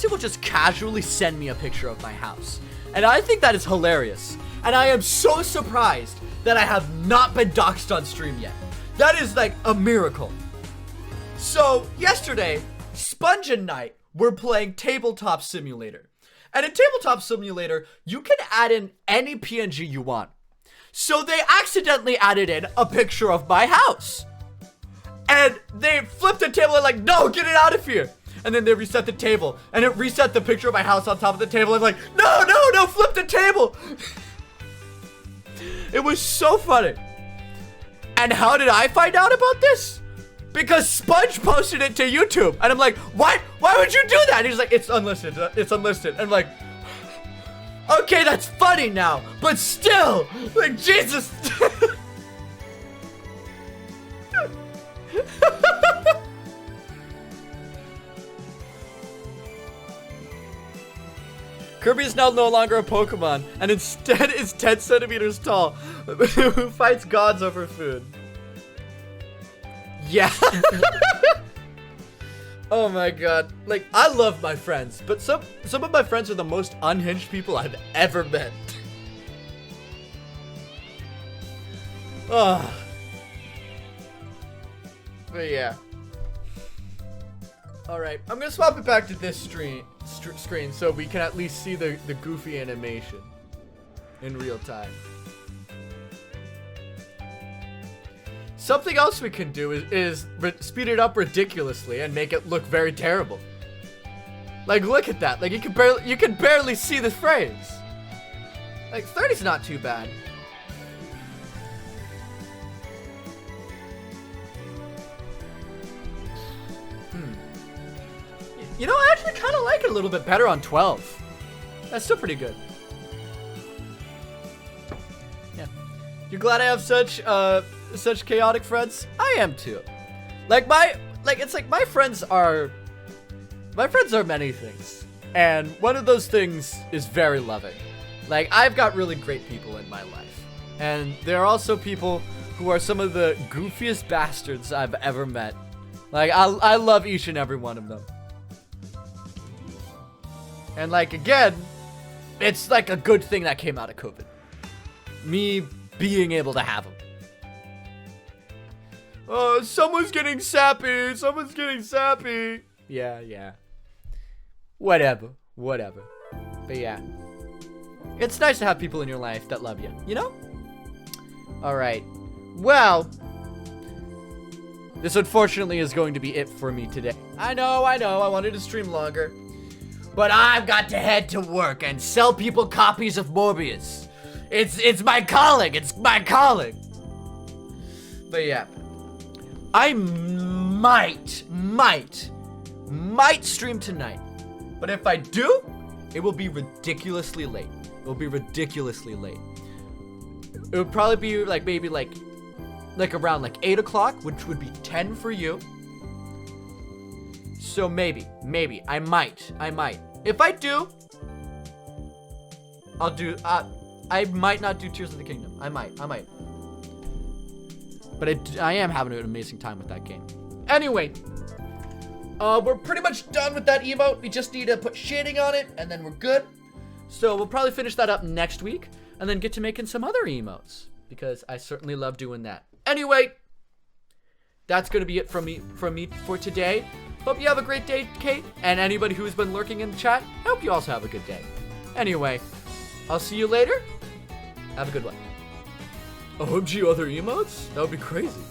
will just casually send me a picture of my house. And I think that is hilarious. And I am so surprised that I have not been doxxed on stream yet. That is like a miracle. So yesterday, Sponge and Knight were playing Tabletop Simulator. And in Tabletop Simulator, you can add in any PNG you want. So they accidentally added in a picture of my house. And they flipped the table and like, no, get it out of here. And then they reset the table. And it reset the picture of my house on top of the table. And like, no, flip the table. It was so funny. And how did I find out about this? Because Sponge posted it to YouTube. And I'm like, what? Why would you do that? And he's like, it's unlisted. And I'm like, okay, that's funny now. But still, like, Jesus. Kirby is now no longer a Pokemon, and instead is 10 centimeters tall, who fights gods over food. Yeah. Oh my god. Like, I love my friends, but some of my friends are the most unhinged people I've ever met. Oh. But yeah. Alright, I'm gonna swap it back to this screen so we can at least see the goofy animation in real time. Something else we can do is speed it up ridiculously and make it look very terrible. Like, look at that. Like, you can barely see the phrase. Like, 30's not too bad. You know, I actually kind of like it a little bit better on 12. That's still pretty good. Yeah. You're glad I have such chaotic friends? I am too. It's like my friends are many things. And one of those things is very loving. Like, I've got really great people in my life. And there are also people who are some of the goofiest bastards I've ever met. Like, I love each and every one of them. And like, again, it's like a good thing that came out of COVID. Me being able to have them. Oh, someone's getting sappy. Someone's getting sappy. Yeah. Whatever. But yeah. It's nice to have people in your life that love you, you know? Alright. Well, this unfortunately is going to be it for me today. I know. I wanted to stream longer. But I've got to head to work and sell people copies of Morbius. It's my calling. It's my calling. But yeah. I might stream tonight. But if I do, it will be ridiculously late. It will be ridiculously late. It would probably be like maybe like around like 8 o'clock, which would be 10 for you. So maybe, I might. If I do, I'll do, I might not do Tears of the Kingdom. I might. But I am having an amazing time with that game. Anyway, we're pretty much done with that emote. We just need to put shading on it, and then we're good. So we'll probably finish that up next week, and then get to making some other emotes, because I certainly love doing that. Anyway, that's gonna be it from me for today. Hope you have a great day, Kate, and anybody who's been lurking in the chat, I hope you also have a good day. Anyway, I'll see you later. Have a good one. OMG other emotes? That would be crazy.